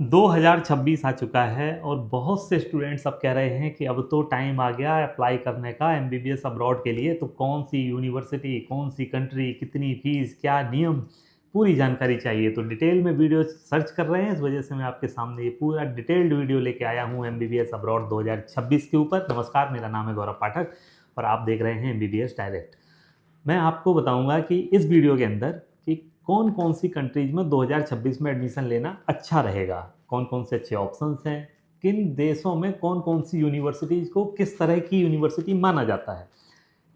2026 आ चुका है और बहुत से स्टूडेंट्स अब कह रहे हैं कि अब तो टाइम आ गया अप्लाई करने का एमबीबीएस अब्रॉड के लिए। तो कौन सी यूनिवर्सिटी, कौन सी कंट्री, कितनी फीस, क्या नियम, पूरी जानकारी चाहिए। तो डिटेल में वीडियो सर्च कर रहे हैं, इस वजह से मैं आपके सामने ये पूरा डिटेल्ड वीडियो लेके आया हूँ एमबीबीएस अब्रॉड 2026 के ऊपर। नमस्कार, मेरा नाम है गौरव पाठक और आप देख रहे हैं एमबीबीएस डायरेक्ट। मैं आपको बताऊंगा कि इस वीडियो के अंदर कि कौन कौन सी कंट्रीज में 2026 में एडमिशन लेना अच्छा रहेगा, कौन कौन से अच्छे ऑप्शंस हैं, किन देशों में कौन कौन सी यूनिवर्सिटीज़ को किस तरह की यूनिवर्सिटी माना जाता है।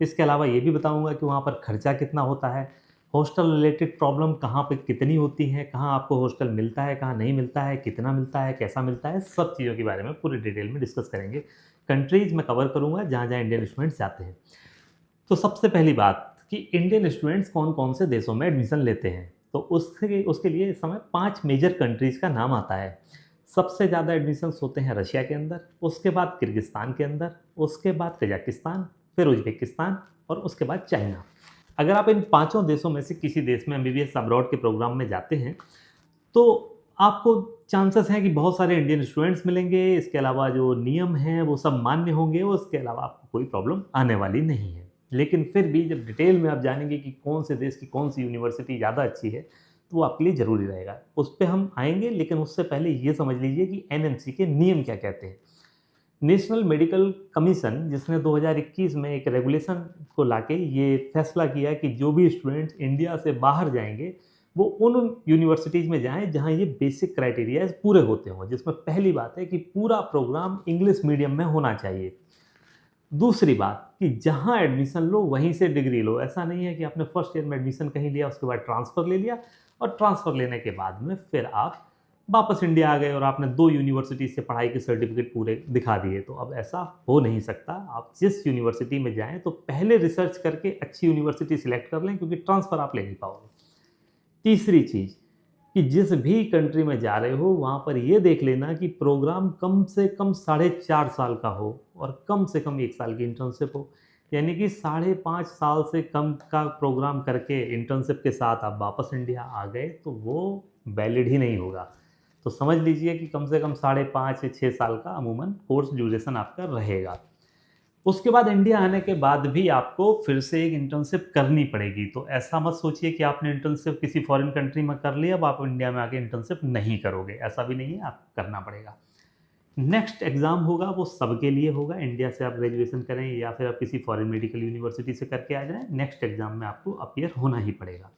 इसके अलावा ये भी बताऊंगा कि वहाँ पर खर्चा कितना होता है, हॉस्टल रिलेटेड प्रॉब्लम कहाँ पे कितनी होती है, कहाँ आपको हॉस्टल मिलता है, कहाँ नहीं मिलता है, कितना मिलता है, कैसा मिलता है, सब चीज़ों के बारे में पूरी डिटेल में डिस्कस करेंगे। कंट्रीज़ में कवर करूँगा जहाँ जहाँ इंडियन स्टूडेंट्स जाते हैं। तो सबसे पहली बात कि इंडियन स्टूडेंट्स कौन कौन से देशों में एडमिशन लेते हैं, तो उसके उसके लिए इस समय 5 मेजर कंट्रीज़ का नाम आता है। सबसे ज़्यादा एडमिशन्स होते हैं रशिया के अंदर, उसके बाद किर्गिस्तान के अंदर, उसके बाद कजाकिस्तान, फिर उज्बेकिस्तान और उसके बाद चाइना। अगर आप इन पाँचों देशों में से किसी देश में एमबीबीएस अब्रॉड के प्रोग्राम में जाते हैं तो आपको चांसेस हैं कि बहुत सारे इंडियन स्टूडेंट्स मिलेंगे। इसके अलावा जो नियम हैं वो सब मान्य होंगे, उसके अलावा आपको कोई प्रॉब्लम आने वाली नहीं है। लेकिन फिर भी जब डिटेल में आप जानेंगे कि कौन से देश की कौन सी यूनिवर्सिटी ज़्यादा अच्छी है, तो वो आपके लिए ज़रूरी रहेगा। उस पे हम आएंगे, लेकिन उससे पहले ये समझ लीजिए कि एनएमसी के नियम क्या कहते हैं। नेशनल मेडिकल कमीशन, जिसने 2021 में एक रेगुलेशन को लाके ये फैसला किया कि जो भी स्टूडेंट्स इंडिया से बाहर जाएंगे वो उन यूनिवर्सिटीज़ में जाएं जहां ये बेसिक क्राइटेरियाज पूरे होते हों, जिसमें पहली बात है कि पूरा प्रोग्राम इंग्लिश मीडियम में होना चाहिए। दूसरी बात कि जहाँ एडमिशन लो वहीं से डिग्री लो। ऐसा नहीं है कि आपने फर्स्ट ईयर में एडमिशन कहीं लिया, उसके बाद ट्रांसफ़र ले लिया और ट्रांसफ़र लेने के बाद में फिर आप वापस इंडिया आ गए और आपने 2 यूनिवर्सिटी से पढ़ाई के सर्टिफिकेट पूरे दिखा दिए। तो अब ऐसा हो नहीं सकता। आप जिस यूनिवर्सिटी में जाएँ तो पहले रिसर्च करके अच्छी यूनिवर्सिटी सिलेक्ट कर लें, क्योंकि ट्रांसफ़र आप ले नहीं पाओगे। तीसरी चीज़ कि जिस भी कंट्री में जा रहे हो वहाँ पर ये देख लेना कि प्रोग्राम कम से कम 4.5 साल का हो और कम से कम 1 साल की इंटर्नशिप हो। यानी कि 5.5 साल से कम का प्रोग्राम करके इंटर्नशिप के साथ आप वापस इंडिया आ गए तो वो वैलिड ही नहीं होगा। तो समझ लीजिए कि कम से कम 5.5 से 6 साल का अमूमन कोर्स ड्यूरेशन आपका रहेगा। उसके बाद इंडिया आने के बाद भी आपको फिर से एक इंटर्नशिप करनी पड़ेगी। तो ऐसा मत सोचिए कि आपने इंटर्नशिप किसी फॉरेन कंट्री में कर लिया, अब आप इंडिया में आके इंटर्नशिप नहीं करोगे, ऐसा भी नहीं है, आप करना पड़ेगा। नेक्स्ट एग्ज़ाम होगा वो सबके लिए होगा, इंडिया से आप ग्रेजुएशन करें या फिर आप किसी फॉरेन मेडिकल यूनिवर्सिटी से करके आ जाएँ, नेक्स्ट एग्ज़ाम में आपको अपीयर होना ही पड़ेगा।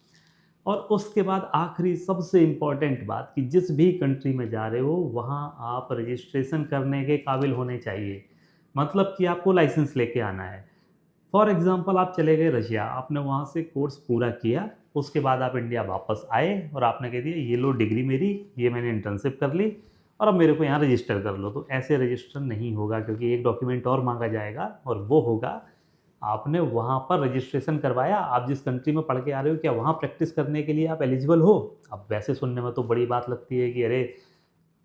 और उसके बाद आखिरी सबसे इम्पॉर्टेंट बात कि जिस भी कंट्री में जा रहे हो वहाँ आप रजिस्ट्रेशन करने के काबिल होने चाहिए। मतलब कि आपको लाइसेंस लेके आना है। फॉर एग्ज़ाम्पल आप चले गए रशिया, आपने वहाँ से कोर्स पूरा किया, उसके बाद आप इंडिया वापस आए और आपने कह दिया ये लो डिग्री मेरी, ये मैंने इंटर्नशिप कर ली और अब मेरे को यहाँ रजिस्टर कर लो। तो ऐसे रजिस्टर नहीं होगा, क्योंकि एक डॉक्यूमेंट और माँगा जाएगा और वो होगा आपने वहाँ पर रजिस्ट्रेशन करवाया। आप जिस कंट्री में पढ़ के आ रहे हो क्या वहाँ प्रैक्टिस करने के लिए आप एलिजिबल हो? अब वैसे सुनने में तो बड़ी बात लगती है कि अरे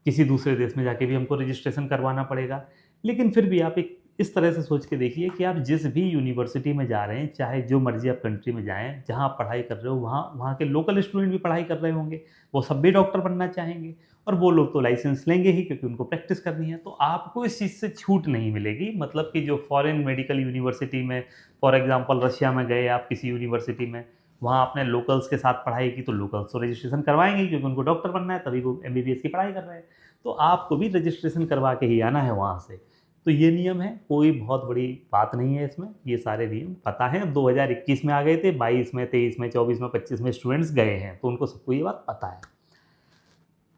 किसी दूसरे देश में जाके भी हमको रजिस्ट्रेशन करवाना पड़ेगा। लेकिन फिर भी आप एक इस तरह से सोच के देखिए कि आप जिस भी यूनिवर्सिटी में जा रहे हैं, चाहे जो मर्ज़ी आप कंट्री में जाएँ, जहाँ आप पढ़ाई कर रहे हो वहाँ वहाँ के लोकल स्टूडेंट भी पढ़ाई कर रहे होंगे। वो सब भी डॉक्टर बनना चाहेंगे और वो लोग तो लाइसेंस लेंगे ही, क्योंकि उनको प्रैक्टिस करनी है। तो आपको इस चीज़ से छूट नहीं मिलेगी। मतलब कि जो फॉरेन मेडिकल यूनिवर्सिटी में, फॉर एग्ज़ाम्पल रशिया में गए आप किसी यूनिवर्सिटी में, वहाँ आपने लोकल्स के साथ पढ़ाई की तो लोकल्स तो रजिस्ट्रेशन करवाएँगे, क्योंकि उनको डॉक्टर बनना है, तभी वो एमबीबीएस की पढ़ाई कर रहे हैं। तो आपको भी रजिस्ट्रेशन करवा के ही आना है वहाँ से। तो ये नियम है, कोई बहुत बड़ी बात नहीं है इसमें, ये सारे नियम पता है। 2021 में आ गए थे, 22 में, 23 में, 24 में, 25 में स्टूडेंट्स गए हैं, तो उनको सबको ये बात पता है।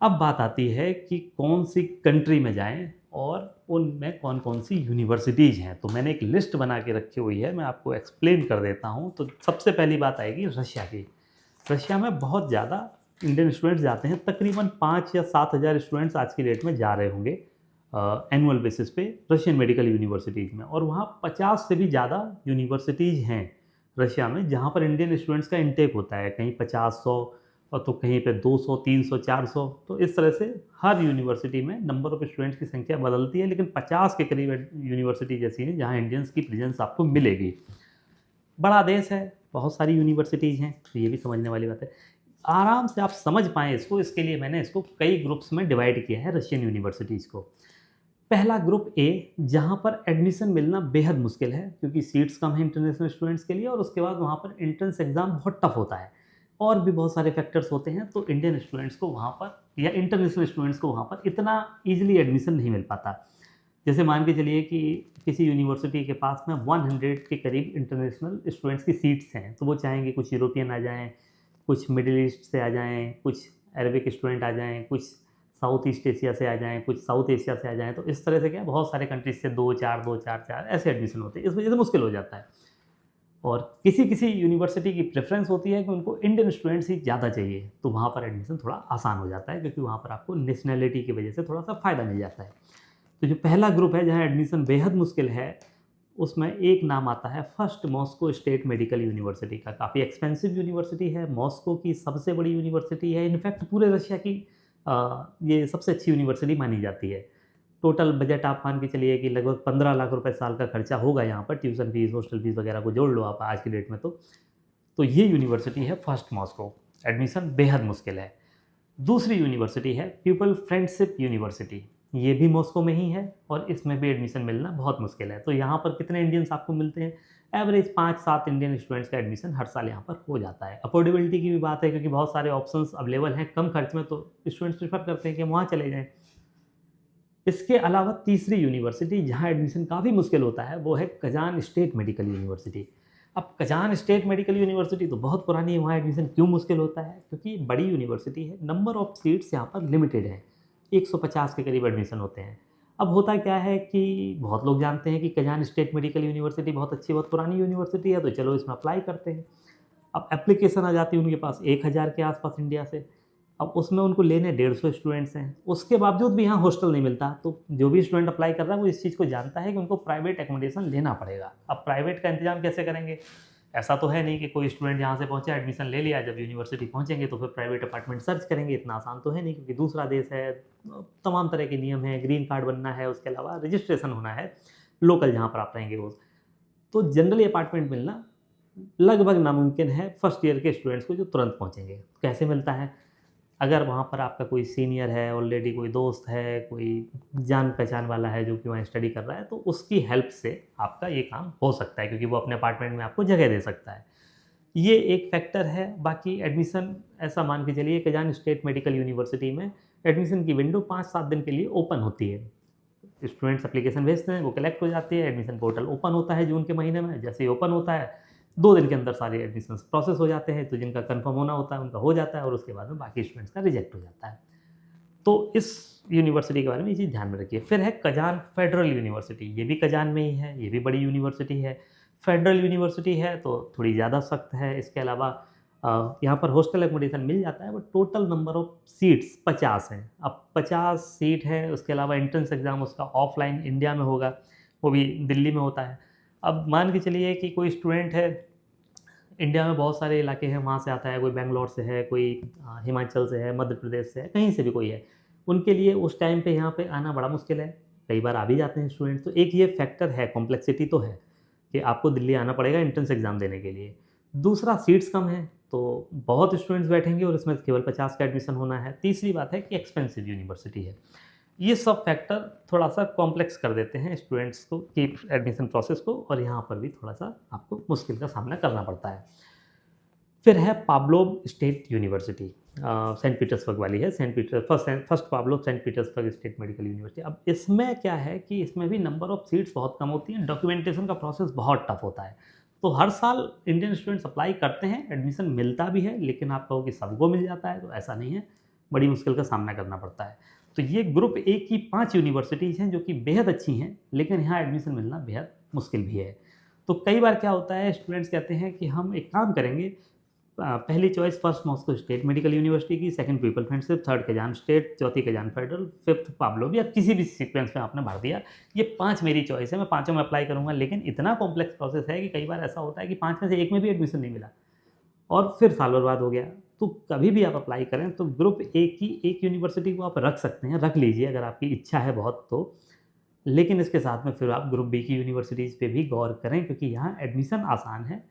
अब बात आती है कि कौन सी कंट्री में जाएँ और उनमें कौन-कौन सी यूनिवर्सिटीज़ हैं। तो मैंने एक लिस्ट बना के रखी हुई है, मैं आपको एक्सप्लेन कर देता हूँ। तो सबसे पहली बात आएगी रशिया की। रशिया में बहुत ज़्यादा इंडियन स्टूडेंट्स जाते हैं, तकरीबन 5 या 7 हज़ार स्टूडेंट्स आज की डेट में जा रहे होंगे एनुअल बेसिस पे रशियन मेडिकल यूनिवर्सिटीज़ में। और वहाँ 50 से भी ज़्यादा यूनिवर्सिटीज़ हैं रशिया में, जहाँ पर इंडियन स्टूडेंट्स का इंटेक होता है। कहीं 50-100 और तो कहीं पे 200, 300, 400। तो इस तरह से हर यूनिवर्सिटी में नंबर ऑफ़ स्टूडेंट्स की संख्या बदलती है, लेकिन 50 के करीब यूनिवर्सिटी ऐसी हैं जहाँ इंडियंस की प्रेज़ेंस आपको मिलेगी। बड़ा देश है, बहुत सारी यूनिवर्सिटीज़ हैं, तो ये भी समझने वाली बात है। आराम से आप समझ पाएँ इसको, इसके लिए मैंने इसको कई ग्रुप्स में डिवाइड किया है रशियन यूनिवर्सिटीज़ को। पहला ग्रुप ए, जहाँ पर एडमिशन मिलना बेहद मुश्किल है क्योंकि सीट्स कम हैं इंटरनेशनल स्टूडेंट्स के लिए और उसके बाद वहाँ पर एंट्रेंस एग्ज़ाम बहुत टफ होता है और भी बहुत सारे फैक्टर्स होते हैं, तो इंडियन स्टूडेंट्स को वहाँ पर या इंटरनेशनल स्टूडेंट्स को वहाँ पर इतना ईज़िली एडमिशन नहीं मिल पाता। जैसे मान के चलिए कि किसी यूनिवर्सिटी के पास में 100 के करीब इंटरनेशनल स्टूडेंट्स की सीट्स हैं, तो वो चाहेंगे कुछ यूरोपियन आ जाएँ, कुछ मिडल ईस्ट से आ जाएँ, कुछ अरबिक स्टूडेंट आ जाएँ, कुछ साउथ ईस्ट एशिया से आ जाएँ, कुछ साउथ एशिया से आ जाएँ, तो इस तरह से क्या है बहुत सारे कंट्रीज़ से 2-4, 2-4-4 ऐसे एडमिशन होते हैं। इस वजह से मुश्किल हो जाता है और किसी-किसी यूनिवर्सिटी की प्रेफ़रेंस होती है कि उनको इंडियन स्टूडेंट्स ही ज़्यादा चाहिए, तो वहाँ पर एडमिशन थोड़ा आसान हो जाता है क्योंकि वहाँ पर आपको नेशनैलिटी की वजह से थोड़ा-सा फ़ायदा मिल जाता है। तो जो पहला ग्रुप है जहाँ एडमिशन बेहद मुश्किल है, उसमें एक नाम आता है first Moscow state medical university का। काफ़ी एक्सपेंसिव यूनिवर्सिटी है, मॉस्को की सबसे बड़ी यूनिवर्सिटी है, इनफैक्ट पूरे रशिया की ये सबसे अच्छी यूनिवर्सिटी मानी जाती है। टोटल बजट आप मान के चलिए कि लगभग 15 लाख रुपए साल का खर्चा होगा यहाँ पर, ट्यूशन फीस, हॉस्टल फीस वगैरह को जोड़ लो आप आज की डेट में तो। तो ये यूनिवर्सिटी है फर्स्ट मॉस्को, एडमिशन बेहद मुश्किल है। दूसरी यूनिवर्सिटी है पीपल फ्रेंडशिप यूनिवर्सिटी, ये भी मॉस्को में ही है और इसमें भी एडमिशन मिलना बहुत मुश्किल है। तो यहाँ पर कितने इंडियन्स आपको मिलते हैं? एवरेज 5-7 इंडियन स्टूडेंट्स का एडमिशन हर साल यहाँ पर हो जाता है। अफोर्डेबिलिटी की भी बात है क्योंकि बहुत सारे ऑप्शंस अवेलेबल हैं कम खर्च में, तो स्टूडेंट्स प्रेफर करते हैं कि हम वहाँ चले जाएँ। इसके अलावा तीसरी यूनिवर्सिटी जहाँ एडमिशन काफ़ी मुश्किल होता है वो है कजान स्टेट मेडिकल यूनिवर्सिटी। अब कजान स्टेट मेडिकल यूनिवर्सिटी तो बहुत पुरानी है, वहाँ एडमिशन क्यों मुश्किल होता है? क्योंकि बड़ी यूनिवर्सिटी है, नंबर ऑफ़ सीट्स यहाँ पर लिमिटेड है, 150 के करीब एडमिशन होते हैं। अब होता क्या है कि बहुत लोग जानते हैं कि कजान स्टेट मेडिकल यूनिवर्सिटी बहुत अच्छी, बहुत पुरानी यूनिवर्सिटी है, तो चलो इसमें अप्लाई करते हैं। अब एप्लीकेशन आ जाती है उनके पास 1000 के आसपास इंडिया से। अब उसमें उनको लेने 150 स्टूडेंट्स हैं, उसके बावजूद भी यहाँ हॉस्टल नहीं मिलता। तो जो भी स्टूडेंट अप्लाई कर रहा है वो इस चीज़ को जानता है कि उनको प्राइवेट एकोमोडेशन लेना पड़ेगा। अब प्राइवेट का इंतजाम कैसे करेंगे? ऐसा तो है नहीं कि कोई स्टूडेंट यहाँ से पहुँचा, एडमिशन ले लिया, जब यूनिवर्सिटी पहुँचेंगे तो फिर प्राइवेट अपार्टमेंट सर्च करेंगे, इतना आसान तो है नहीं क्योंकि दूसरा देश है, तमाम तरह के नियम हैं, ग्रीन कार्ड बनना है, उसके अलावा रजिस्ट्रेशन होना है, लोकल जहाँ पर आप रहेंगे वो। तो जनरली अपार्टमेंट मिलना लगभग नामुमकिन है फर्स्ट ईयर के स्टूडेंट्स को जो तुरंत पहुँचेंगे। कैसे मिलता है? अगर वहाँ पर आपका कोई सीनियर है, ऑलरेडी कोई दोस्त है, कोई जान-पहचान वाला है जो कि वहाँ स्टडी कर रहा है, तो उसकी हेल्प से आपका ये काम हो सकता है क्योंकि वो अपने अपार्टमेंट में आपको जगह दे सकता है। ये एक फैक्टर है, बाकी एडमिशन ऐसा मान के चलिए कजान स्टेट मेडिकल यूनिवर्सिटी में एडमिशन की विंडो 5-7 दिन के लिए ओपन होती है। स्टूडेंट्स एप्लीकेशन भेजते हैं, वो कलेक्ट हो जाती है, एडमिशन पोर्टल ओपन होता है जून के महीने में, जैसे ही ओपन होता है 2 दिन के अंदर सारे एडमिशन्स प्रोसेस हो जाते हैं, तो जिनका कन्फर्म होना होता है उनका हो जाता है और उसके बाद में बाकी स्टूडेंट्स का रिजेक्ट हो जाता है। तो इस यूनिवर्सिटी के बारे में ये चीज़ ध्यान में रखिए। फिर है कजान फेडरल यूनिवर्सिटी, ये भी कजान में ही है, ये भी बड़ी यूनिवर्सिटी है। फेडरल यूनिवर्सिटी है तो थोड़ी ज़्यादा सख्त है। इसके अलावा यहाँ पर हॉस्टल एकोमोडेशन मिल जाता है, but total number of seats 50 हैं। अब 50 सीट है, उसके अलावा एंट्रेंस एग्ज़ाम उसका ऑफलाइन इंडिया में होगा, वो भी दिल्ली में होता है। अब मान के चलिए कि कोई स्टूडेंट है, इंडिया में बहुत सारे इलाके हैं, वहाँ से आता है, कोई बैंगलोर से है, कोई हिमाचल से है, मध्य प्रदेश से है, कहीं से भी कोई है। उनके लिए उस टाइम पे यहाँ पे आना बड़ा मुश्किल है। कई बार आ भी जाते हैं स्टूडेंट, तो एक ये फैक्टर है, कॉम्प्लेक्सिटी तो है कि आपको दिल्ली आना पड़ेगा एंट्रेंस एग्ज़ाम देने के लिए। दूसरा सीट्स कम हैं, तो बहुत स्टूडेंट्स बैठेंगे और इसमें केवल 50 का एडमिशन होना है। तीसरी बात है कि एक्सपेंसिव यूनिवर्सिटी है। ये सब फैक्टर थोड़ा-सा कॉम्प्लेक्स कर देते हैं स्टूडेंट्स को की एडमिशन प्रोसेस को, और यहाँ पर भी थोड़ा-सा आपको मुश्किल का सामना करना पड़ता है। फिर है Pavlov state university, Saint Petersburg वाली है, Saint Peter first Pavlov Saint Petersburg state medical university. अब इसमें क्या है कि इसमें भी नंबर ऑफ सीट्स बहुत कम होती हैं, डॉक्यूमेंटेशन का प्रोसेस बहुत टफ होता है। तो हर साल इंडियन स्टूडेंट्स अप्लाई करते हैं, एडमिशन मिलता भी है, लेकिन आप कहो कि सबको मिल जाता है तो ऐसा नहीं है, बड़ी मुश्किल का सामना करना पड़ता है। तो ये ग्रुप ए की 5 यूनिवर्सिटीज़ हैं जो कि बेहद अच्छी हैं, लेकिन यहाँ एडमिशन मिलना बेहद मुश्किल भी है। तो कई बार क्या होता है, स्टूडेंट्स कहते हैं कि हम एक काम करेंगे, पहली choice first Moscow state medical university की, second people friendship, third Kazan state, चौथी कजान फेडरल, फिफ्थ पाब्लोव, या किसी भी सीक्वेंस में आपने भर दिया। ये 5 मेरी चॉइस है, मैं पाँचों में अप्लाई करूँगा, लेकिन इतना कॉम्प्लेक्स प्रोसेस है कि कई बार ऐसा होता है कि 5 में से 1 में भी एडमिशन नहीं मिला और फिर साल बर्बाद हो गया। तो कभी भी आप अप्लाई करें तो ग्रुप ए की एक यूनिवर्सिटी को आप रख सकते हैं, रख लीजिए अगर आपकी इच्छा है बहुत तो। लेकिन इसके साथ में फिर आप ग्रुप बी की यूनिवर्सिटीज़ पे भी गौर करें क्योंकि यहाँ एडमिशन आसान है,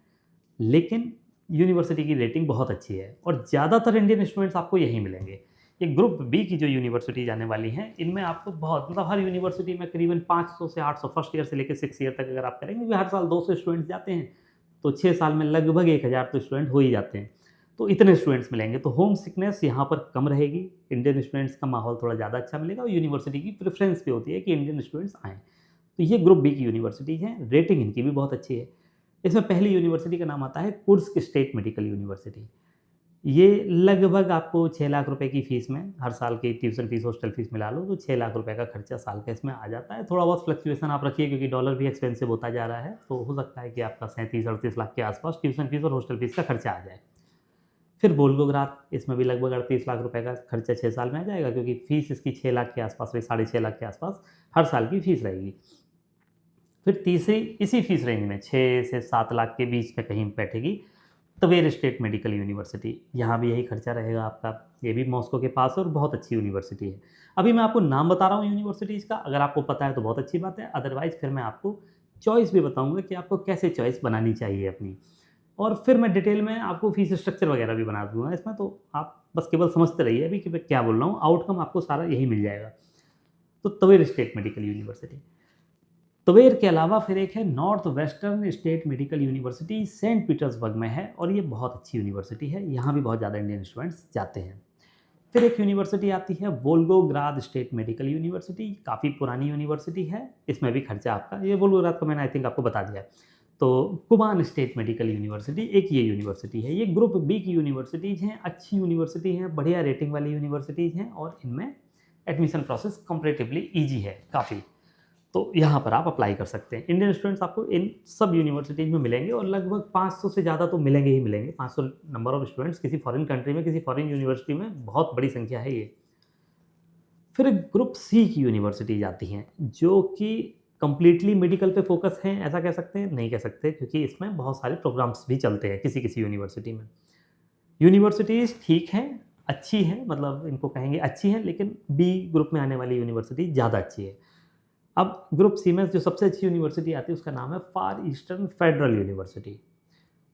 लेकिन यूनिवर्सिटी की रेटिंग बहुत अच्छी है और ज़्यादातर इंडियन स्टूडेंट्स आपको यहीं मिलेंगे। ये ग्रुप बी की जो यूनिवर्सिटी जाने वाली हैं, इनमें आपको बहुत मतलब हर यूनिवर्सिटी में करीबन 500 से 800 फर्स्ट ईयर से लेकर 6 ईयर तक अगर आप करेंगे, क्योंकि हर साल 200 स्टूडेंट्स जाते हैं, तो 6 साल में लगभग 1000 तो स्टूडेंट हो ही जाते हैं। तो इतने स्टूडेंट्स मिलेंगे, तो होम सिकनेस यहाँ पर कम रहेगी, इंडियन स्टूडेंट्स का माहौल थोड़ा ज़्यादा अच्छा मिलेगा और यूनिवर्सिटी की प्रेफरेंस भी होती है कि इंडियन स्टूडेंट्स आएँ। तो ये ग्रुप बी की यूनिवर्सिटीज़ हैं, रेटिंग इनकी भी बहुत अच्छी है। इसमें पहली यूनिवर्सिटी का नाम आता है कुर्स्क स्टेट मेडिकल यूनिवर्सिटी। ये लगभग आपको 6 लाख रुपए की फ़ीस में, हर साल की ट्यूशन फ़ीस, हॉस्टल फ़ीस मिला लो तो 6 लाख रुपए का खर्चा साल का इसमें आ जाता है। थोड़ा बहुत फ्लक्चुएशन आप रखिए क्योंकि डॉलर भी एक्सपेंसिव होता जा रहा है, तो हो सकता है कि आपका 37-38 लाख के आसपास ट्यूशन फ़ीस और हॉस्टल फ़ीस का खर्चा आ जाए। फिर वोल्गोग्राद, इसमें भी लगभग 38 लाख रुपए का खर्चा 6 साल में आ जाएगा, क्योंकि फ़ीस इसकी 6 लाख के आसपास, साढ़े 6 लाख के आसपास हर साल की फ़ीस रहेगी। फिर तीसरी इसी फीस रेंज में 6 से 7 लाख के बीच में कहीं बैठेगी तवेर स्टेट मेडिकल यूनिवर्सिटी। यहाँ भी यही खर्चा रहेगा आपका। ये भी मॉस्को के पास है और बहुत अच्छी यूनिवर्सिटी है। अभी मैं आपको नाम बता रहा हूँ यूनिवर्सिटीज़ का, अगर आपको पता है तो बहुत अच्छी बात है, अदरवाइज़ फिर मैं आपको चॉइस भी बताऊँगा कि आपको कैसे चॉइस बनानी चाहिए अपनी। और फिर मैं डिटेल में आपको फीस स्ट्रक्चर वगैरह भी बना दूँगा इसमें, तो आप बस केवल समझते रहिए अभी कि मैं क्या बोल रहा हूँ, आउटकम आपको सारा यही मिल जाएगा। तो Tver state medical university. Tver के अलावा फिर एक है north western state medical university, Saint Petersburg में है और ये बहुत अच्छी यूनिवर्सिटी है, यहाँ भी बहुत ज़्यादा इंडियन स्टूडेंट्स जाते हैं। फिर एक यूनिवर्सिटी आती है वोल्गोग्राद स्टेट मेडिकल यूनिवर्सिटी, काफ़ी पुरानी यूनिवर्सिटी है, इसमें भी खर्चा आपका, ये वोल्गोग्राद का मैंने आई थिंक आपको बता दिया। तो कुबान स्टेट मेडिकल यूनिवर्सिटी एक ये यूनिवर्सिटी है, ये ग्रुप बी की यूनिवर्सिटीज़ हैं, अच्छी यूनिवर्सिटी हैं, बढ़िया रेटिंग वाली यूनिवर्सिटीज़ हैं और इनमें एडमिशन प्रोसेस कंपैरेटिवली ईजी है काफ़ी। तो यहाँ पर आप अप्लाई कर सकते हैं। इंडियन स्टूडेंट्स आपको इन सब यूनिवर्सिटीज़ में मिलेंगे और लगभग 500 से ज़्यादा तो मिलेंगे ही मिलेंगे। 500 नंबर ऑफ स्टूडेंट्स किसी फॉरेन कंट्री में, किसी फॉरेन यूनिवर्सिटी में बहुत बड़ी संख्या है ये। फिर ग्रुप सी की यूनिवर्सिटीज़ आती हैं, जो कि कंप्लीटली मेडिकल पे फोकस हैं, ऐसा कह सकते हैं? नहीं कह सकते, क्योंकि इसमें बहुत सारे प्रोग्राम्स भी चलते हैं किसी-किसी यूनिवर्सिटी में। यूनिवर्सिटीज़ ठीक हैं, अच्छी हैं, मतलब इनको कहेंगे अच्छी हैं, लेकिन बी ग्रुप में आने वाली यूनिवर्सिटी ज़्यादा अच्छी है। अब ग्रुप सी में जो सबसे अच्छी यूनिवर्सिटी आती है उसका नाम है फार ईस्टर्न फेडरल यूनिवर्सिटी।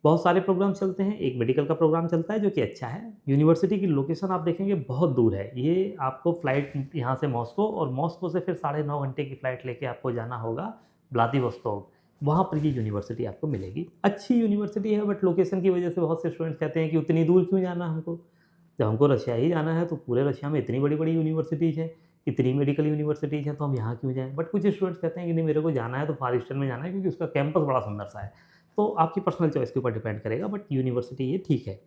बहुत सारे प्रोग्राम चलते हैं, एक मेडिकल का प्रोग्राम चलता है जो कि अच्छा है। यूनिवर्सिटी की लोकेशन आप देखेंगे बहुत दूर है, ये आपको फ़्लाइट यहाँ से मॉस्को और मॉस्को से फिर 9.5 घंटे की फ़्लाइट लेके आपको जाना होगा व्लादिवोस्तोक, वहाँ पर ये यूनिवर्सिटी आपको मिलेगी। अच्छी यूनिवर्सिटी है, बट लोकेशन की वजह से बहुत से स्टूडेंट्स कहते हैं कि उतनी दूर क्यों जाना हमको, जब हमको रशिया ही जाना है तो पूरे रशिया में इतनी बड़ी-बड़ी यूनिवर्सिटीज़ हैं, इतनी मेडिकल यूनिवर्सिटीज़ हैं, तो हम यहाँ क्यों जाएँ? बट कुछ स्टूडेंट्स कहते हैं कि नहीं, मेरे को जाना है तो फार ईस्टर्न में जाना है क्योंकि उसका कैंपस बड़ा सुंदर-सा है। तो आपकी पर्सनल चॉइस के ऊपर डिपेंड करेगा, बट यूनिवर्सिटी ये ठीक है।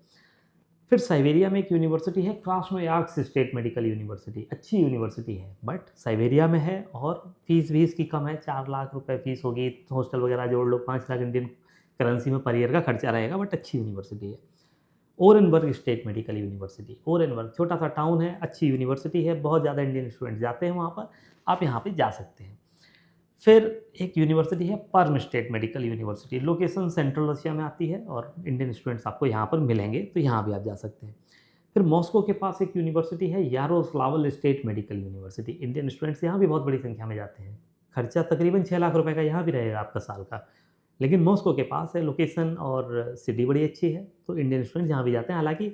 फिर साइबेरिया में एक यूनिवर्सिटी है क्रास्नोयार्स्क स्टेट मेडिकल यूनिवर्सिटी, अच्छी यूनिवर्सिटी है, बट साइबेरिया में है और फीस भी इसकी कम है, 4 लाख रुपए फीस होगी, हॉस्टल वगैरह जोड़ लो, 5 लाख इंडियन करेंसी में पर ईयर का खर्चा रहेगा, बट अच्छी यूनिवर्सिटी है। Orenburg state medical university, Orenburg छोटा-सा टाउन है, अच्छी यूनिवर्सिटी है, बहुत ज़्यादा इंडियन स्टूडेंट जाते हैं वहाँ पर, आप यहाँ पे जा सकते हैं। फिर एक यूनिवर्सिटी है Perm state medical university, location central Russia में आती है और इंडियन स्टूडेंट्स आपको यहाँ पर मिलेंगे, तो यहाँ भी आप जा सकते हैं। फिर मॉस्को के पास एक यूनिवर्सिटी है Yaroslavl state medical university, Indian students यहाँ भी बहुत बड़ी संख्या में जाते हैं। खर्चा तकरीबन 6 लाख रुपए का यहाँ भी रहेगा आपका साल का, लेकिन मॉस्को के पास है, लोकेशन और सिटी बड़ी अच्छी है, तो इंडियन स्टूडेंट्स यहाँ भी जाते हैं। हालाँकि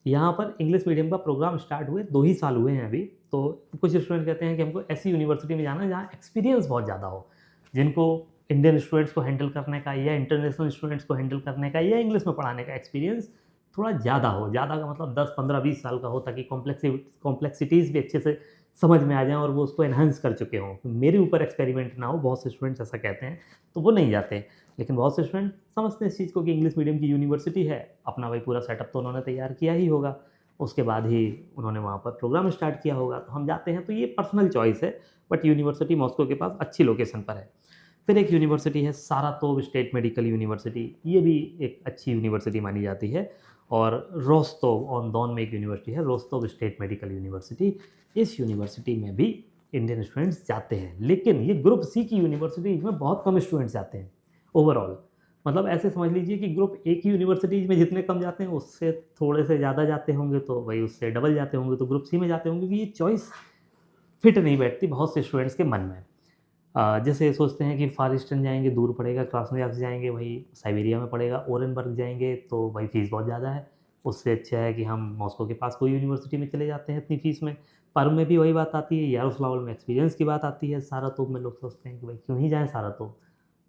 यहाँ पर इंग्लिश मीडियम का प्रोग्राम स्टार्ट हुए 2 ही साल हुए हैं अभी, तो कुछ स्टूडेंट कहते हैं कि हमको ऐसी यूनिवर्सिटी में जाना है जहाँ एक्सपीरियंस बहुत ज़्यादा हो, जिनको इंडियन स्टूडेंट्स को हैंडल करने का या इंटरनेशनल स्टूडेंट्स को हैंडल करने का या इंग्लिश में पढ़ाने का एक्सपीरियंस थोड़ा ज़्यादा हो। ज़्यादा का मतलब 10, 15, 20 साल का हो, ताकि कॉम्प्लेक्सिटीज़ भी अच्छे से समझ में आ जाएँ और वो उसको एनहांस कर चुके हों। मेरे ऊपर एक्सपेरिमेंट ना हो, बहुत से स्टूडेंट्स ऐसा कहते हैं, तो वो नहीं जाते। लेकिन बहुत से स्टूडेंट समझते हैं इस चीज़ को कि इंग्लिश मीडियम की यूनिवर्सिटी है, अपना भाई पूरा सेटअप तो उन्होंने तैयार किया ही होगा, उसके बाद ही उन्होंने वहाँ पर प्रोग्राम स्टार्ट किया होगा, तो हम जाते हैं। तो ये पर्सनल चॉइस है, बट यूनिवर्सिटी मॉस्को के पास अच्छी लोकेशन पर है। फिर एक यूनिवर्सिटी है सारातोव स्टेट मेडिकल यूनिवर्सिटी, ये भी एक अच्छी यूनिवर्सिटी मानी जाती है। और रोस्तोव ऑन दोन में एक यूनिवर्सिटी है, रोस्तोव स्टेट मेडिकल यूनिवर्सिटी, इस यूनिवर्सिटी में भी इंडियन स्टूडेंट्स जाते हैं, लेकिन ये ग्रुप सी की यूनिवर्सिटीज़ में बहुत कम स्टूडेंट्स जाते हैं ओवरऑल। मतलब ऐसे समझ लीजिए कि ग्रुप ए की यूनिवर्सिटीज़ में जितने कम जाते हैं, उससे थोड़े से ज़्यादा जाते होंगे, तो वही उससे डबल जाते होंगे, तो ग्रुप सी में जाते होंगे, क्योंकि ये चॉइस फिट नहीं बैठती बहुत से स्टूडेंट्स के मन में। जैसे सोचते हैं कि फार ईस्टर्न जाएंगे दूर पड़ेगा, क्रास्नोयार्स्क जाएंगे वही साइबेरिया में पड़ेगा, ओरेनबर्ग जाएंगे तो भाई फीस बहुत ज़्यादा है, उससे अच्छा है कि हम मॉस्को के पास कोई यूनिवर्सिटी में चले जाते हैं इतनी फ़ीस में। पर्म में भी वही बात आती है, यारोस्लावल में एक्सपीरियंस की बात आती है, सारातोव में लोग सोचते हैं कि भाई क्यों ही जाएँ सारातोव,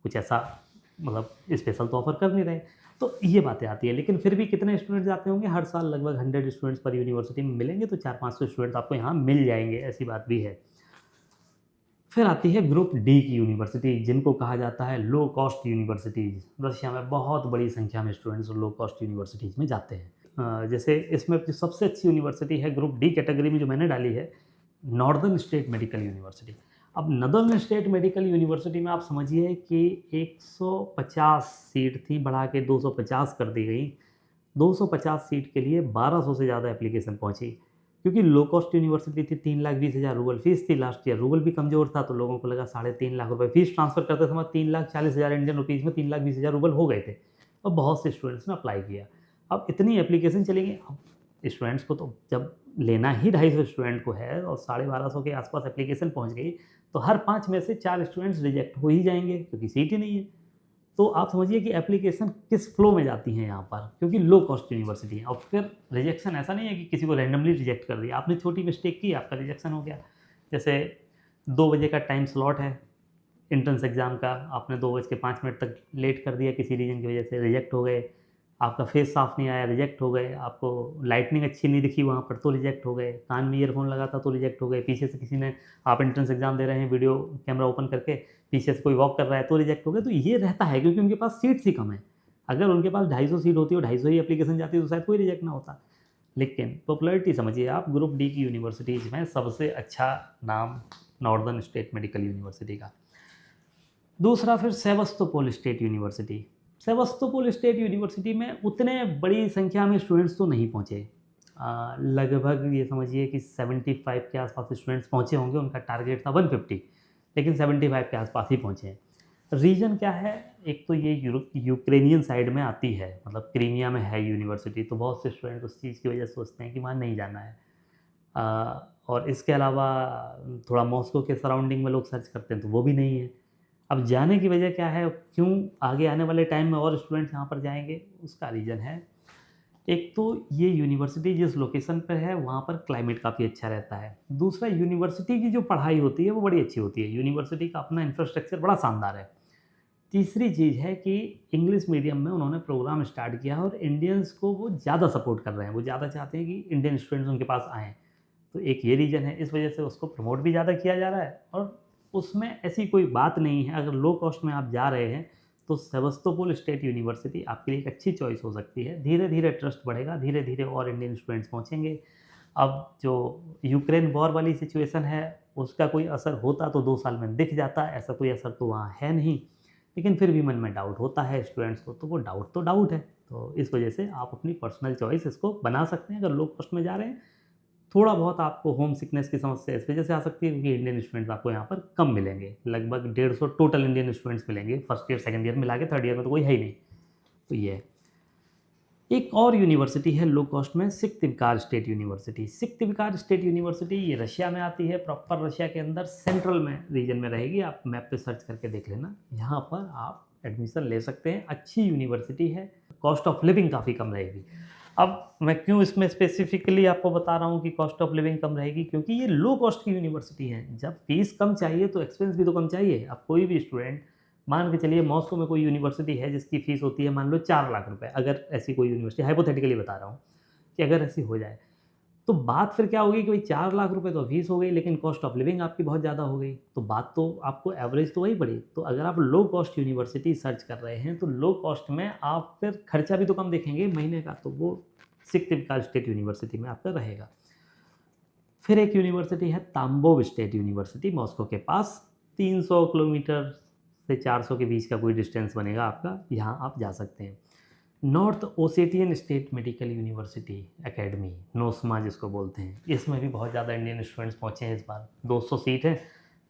कुछ ऐसा मतलब स्पेशल तो ऑफ़र कर नहीं रहे। तो ये बातें आती है, लेकिन फिर भी कितने स्टूडेंट जाते होंगे? हर साल लगभग 100 स्टूडेंट्स पर यूनिवर्सिटी में मिलेंगे, तो 400-500 स्टूडेंट्स आपको यहाँ मिल जाएँगे, ऐसी बात भी है। फिर आती है ग्रुप डी की यूनिवर्सिटी, जिनको कहा जाता है लो कॉस्ट यूनिवर्सिटीज़। रशिया में बहुत बड़ी संख्या में स्टूडेंट्स लो कॉस्ट यूनिवर्सिटीज़ में जाते हैं। जैसे इसमें जो सबसे अच्छी यूनिवर्सिटी है ग्रुप डी कैटेगरी में जो मैंने डाली है, नॉर्दर्न स्टेट मेडिकल यूनिवर्सिटी। अब नॉर्दर्न स्टेट मेडिकल यूनिवर्सिटी में आप समझिए कि 150 सीट थी, बढ़ा के 250 कर दी गई। 250 सीट के लिए 1200 से ज़्यादा एप्लीकेशन पहुँची। क्योंकि लो कॉस्ट यूनिवर्सिटी थी, 3,20,000 रूबल फीस थी लास्ट ईयर, रूबल भी कमज़ोर था तो लोगों को लगा 3.5 लाख रुपए फीस ट्रांसफ़र करते समय 3,40,000 इंडियन रुपीज़ में 3,20,000 रूबल हो गए थे और बहुत से स्टूडेंट्स ने अप्लाई किया। अब इतनी एप्लीकेशन चली गई, अब स्टूडेंट्स को तो जब लेना ही 250 स्टूडेंट को है और 1250 के आसपास एप्लीकेशन पहुंच गई, तो हर 5 में से 4 स्टूडेंट्स रिजेक्ट हो ही जाएंगे क्योंकि सीट ही नहीं है। तो आप समझिए कि एप्लीकेशन किस फ्लो में जाती हैं यहाँ पर, क्योंकि लो कॉस्ट यूनिवर्सिटी है। और फिर रिजेक्शन ऐसा नहीं है कि किसी को रैंडमली रिजेक्ट कर दिया, आपने छोटी मिस्टेक की आपका रिजेक्शन हो गया। जैसे 2 बजे का टाइम स्लॉट है एंट्रेंस एग्ज़ाम का, आपने 2:05 तक लेट कर दिया, किसी रीज़न की वजह से रिजेक्ट हो गए। आपका फेस साफ़ नहीं आया, रिजेक्ट हो गए। आपको लाइटनिंग अच्छी नहीं दिखी वहाँ पर, तो रिजेक्ट हो गए। कान में ईयरफ़ोन लगा था तो रिजेक्ट हो गए। पीछे से किसी ने, आप एंट्रेंस एग्ज़ाम दे रहे हैं, वीडियो कैमरा ओपन करके पीछे से कोई वॉक कर रहा है तो रिजेक्ट हो गए। तो ये रहता है क्योंकि उनके पास सीट्स ही कम है। अगर उनके पास 250 सीट होती और 250 ही एप्लीकेशन जाती तो शायद कोई रिजेक्ट ना होता। लेकिन पॉपुलैरिटी समझिए आप, ग्रुप डी की यूनिवर्सिटीज़ में सबसे अच्छा नाम नॉर्दर्न स्टेट मेडिकल यूनिवर्सिटी का। दूसरा फिर Sevastopol state university. Sevastopol state university में उतने बड़ी संख्या में स्टूडेंट्स तो नहीं पहुँचे। लगभग ये समझिए कि 75 के आसपास स्टूडेंट्स पहुँचे होंगे, उनका टारगेट था 150, लेकिन 75 के आसपास ही पहुँचे हैं। रीज़न क्या है? एक तो ये यूक्रेनियन साइड में आती है, मतलब क्रीमिया में है यूनिवर्सिटी, तो बहुत से स्टूडेंट उस चीज़ की वजह से सोचते हैं कि वहाँ नहीं जाना है। और इसके अलावा थोड़ा मॉस्को के सराउंडिंग में लोग सर्च करते हैं तो वो भी नहीं है। अब जाने की वजह क्या है, क्यों आगे आने वाले टाइम में और स्टूडेंट्स यहाँ पर जाएँगे, उसका रीज़न है, एक तो ये यूनिवर्सिटी जिस लोकेशन पे है वहाँ पर क्लाइमेट काफ़ी अच्छा रहता है। दूसरा, यूनिवर्सिटी की जो पढ़ाई होती है वो बड़ी अच्छी होती है, यूनिवर्सिटी का अपना इंफ्रास्ट्रक्चर बड़ा शानदार है। तीसरी चीज़ है कि इंग्लिश मीडियम में उन्होंने प्रोग्राम स्टार्ट किया है और इंडियंस को वो ज़्यादा सपोर्ट कर रहे हैं, वो ज़्यादा चाहते हैं कि इंडियन स्टूडेंट्स उनके पास आएँ। तो एक ये रीज़न है, इस वजह से उसको प्रमोट भी ज़्यादा किया जा रहा है। और उसमें ऐसी कोई बात नहीं है, अगर लो कॉस्ट में आप जा रहे हैं तो सेवस्तोपोल स्टेट यूनिवर्सिटी आपके लिए एक अच्छी चॉइस हो सकती है। धीरे धीरे ट्रस्ट बढ़ेगा, धीरे धीरे और इंडियन स्टूडेंट्स पहुँचेंगे। अब जो यूक्रेन वॉर वाली सिचुएशन है उसका कोई असर होता तो 2 साल में दिख जाता, ऐसा कोई असर तो वहाँ है नहीं। लेकिन फिर भी मन में डाउट होता है स्टूडेंट्स को, तो वो डाउट तो डाउट है। तो इस वजह से आप अपनी पर्सनल चॉइस इसको बना सकते हैं। अगर लो कॉस्ट में जा रहे हैं, थोड़ा बहुत आपको होम सिकनेस की समस्या इस वजह से आ सकती है क्योंकि इंडियन स्टूडेंट्स आपको यहाँ पर कम मिलेंगे। लगभग 150 टोटल इंडियन स्टूडेंट्स मिलेंगे, फर्स्ट ईयर सेकंड ईयर मिला के, थर्ड ईयर में तो कोई है ही नहीं। तो ये है। एक और यूनिवर्सिटी है लो कॉस्ट में, सिक्तिवकार स्टेट यूनिवर्सिटी। सिक्तिवकार स्टेट यूनिवर्सिटी ये रशिया में आती है, प्रॉपर रशिया के अंदर सेंट्रल में रीजन में रहेगी। आप मैप पे सर्च करके देख लेना, यहाँ पर आप एडमिशन ले सकते हैं। अच्छी यूनिवर्सिटी है, कॉस्ट ऑफ लिविंग काफ़ी कम रहेगी। अब मैं क्यों इसमें स्पेसिफिकली आपको बता रहा हूँ कि कॉस्ट ऑफ लिविंग कम रहेगी, क्योंकि ये लो कॉस्ट की यूनिवर्सिटी है। जब फीस कम चाहिए तो एक्सपेंस भी तो कम चाहिए। अब कोई भी स्टूडेंट, मान के चलिए मॉस्को में कोई यूनिवर्सिटी है जिसकी फ़ीस होती है मान लो 4 लाख रुपए, अगर ऐसी कोई यूनिवर्सिटी, हाइपोथेटिकली बता रहा हूँ कि अगर ऐसी हो जाए, तो बात फिर क्या होगी कि भाई 4 लाख रुपए तो फ़ीस हो गई, लेकिन कॉस्ट ऑफ लिविंग आपकी बहुत ज़्यादा हो गई, तो बात तो आपको एवरेज तो वही पड़ी। तो अगर आप लो कॉस्ट यूनिवर्सिटी सर्च कर रहे हैं तो लो कॉस्ट में आप फिर खर्चा भी तो कम देखेंगे महीने का, तो वो सिक्तिवकार स्टेट यूनिवर्सिटी में आपका रहेगा। फिर एक यूनिवर्सिटी है ताम्बोव स्टेट यूनिवर्सिटी, मॉस्को के पास। 300 किलोमीटर से 400 के बीच का कोई डिस्टेंस बनेगा आपका, यहाँ आप जा सकते हैं। North Ossetian state medical university academy, NOSMA जिसको बोलते हैं, इसमें भी बहुत ज़्यादा इंडियन स्टूडेंट्स पहुँचे हैं इस बार। 200 सीट है,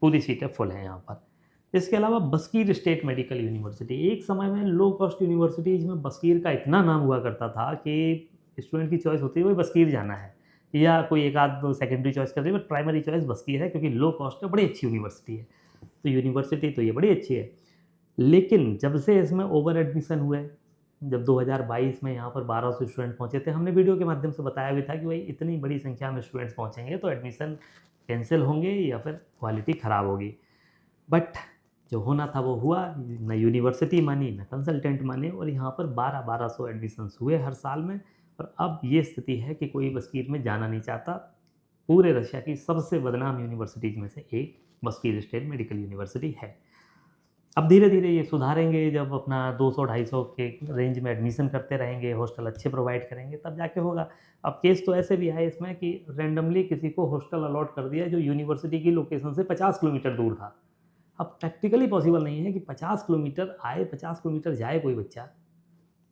पूरी सीटें फुल हैं यहाँ पर। इसके अलावा बस्कीर स्टेट मेडिकल यूनिवर्सिटी, एक समय में लो कॉस्ट यूनिवर्सिटीज़ में बस्कीर का इतना नाम हुआ करता था कि स्टूडेंट की चॉइस होती है वही बस्कीर जाना है, या कोई एक आध सेकेंडरी चॉइस कर रही है, बट प्राइमरी चॉइस बस्कीर है क्योंकि लो कॉस्ट है, बड़ी अच्छी यूनिवर्सिटी है। तो यूनिवर्सिटी तो ये बड़ी अच्छी है। लेकिन जब से इसमें ओवर एडमिशन हुए, जब 2022 में यहाँ पर 1200 स्टूडेंट पहुँचे थे, हमने वीडियो के माध्यम से बताया भी था कि भाई इतनी बड़ी संख्या में स्टूडेंट्स पहुँचेंगे तो एडमिशन कैंसिल होंगे या फिर क्वालिटी ख़राब होगी। बट जो होना था वो हुआ, न यूनिवर्सिटी मानी न कंसल्टेंट माने, और यहाँ पर 1200 एडमिशन्स हुए हर साल में। और अब ये स्थिति है कि कोई बस्कीर में जाना नहीं चाहता। पूरे रशिया की सबसे बदनाम यूनिवर्सिटीज़ में से एक बस्कीर स्टेट मेडिकल यूनिवर्सिटी है। अब धीरे धीरे ये सुधारेंगे, जब अपना 200-250 के रेंज में एडमिशन करते रहेंगे, हॉस्टल अच्छे प्रोवाइड करेंगे, तब जाके होगा। अब केस तो ऐसे भी आए इसमें कि रैंडमली किसी को हॉस्टल अलॉट कर दिया जो यूनिवर्सिटी की लोकेशन से 50 किलोमीटर दूर था। अब प्रैक्टिकली पॉसिबल नहीं है कि 50 किलोमीटर आए, 50 किलोमीटर जाए कोई बच्चा,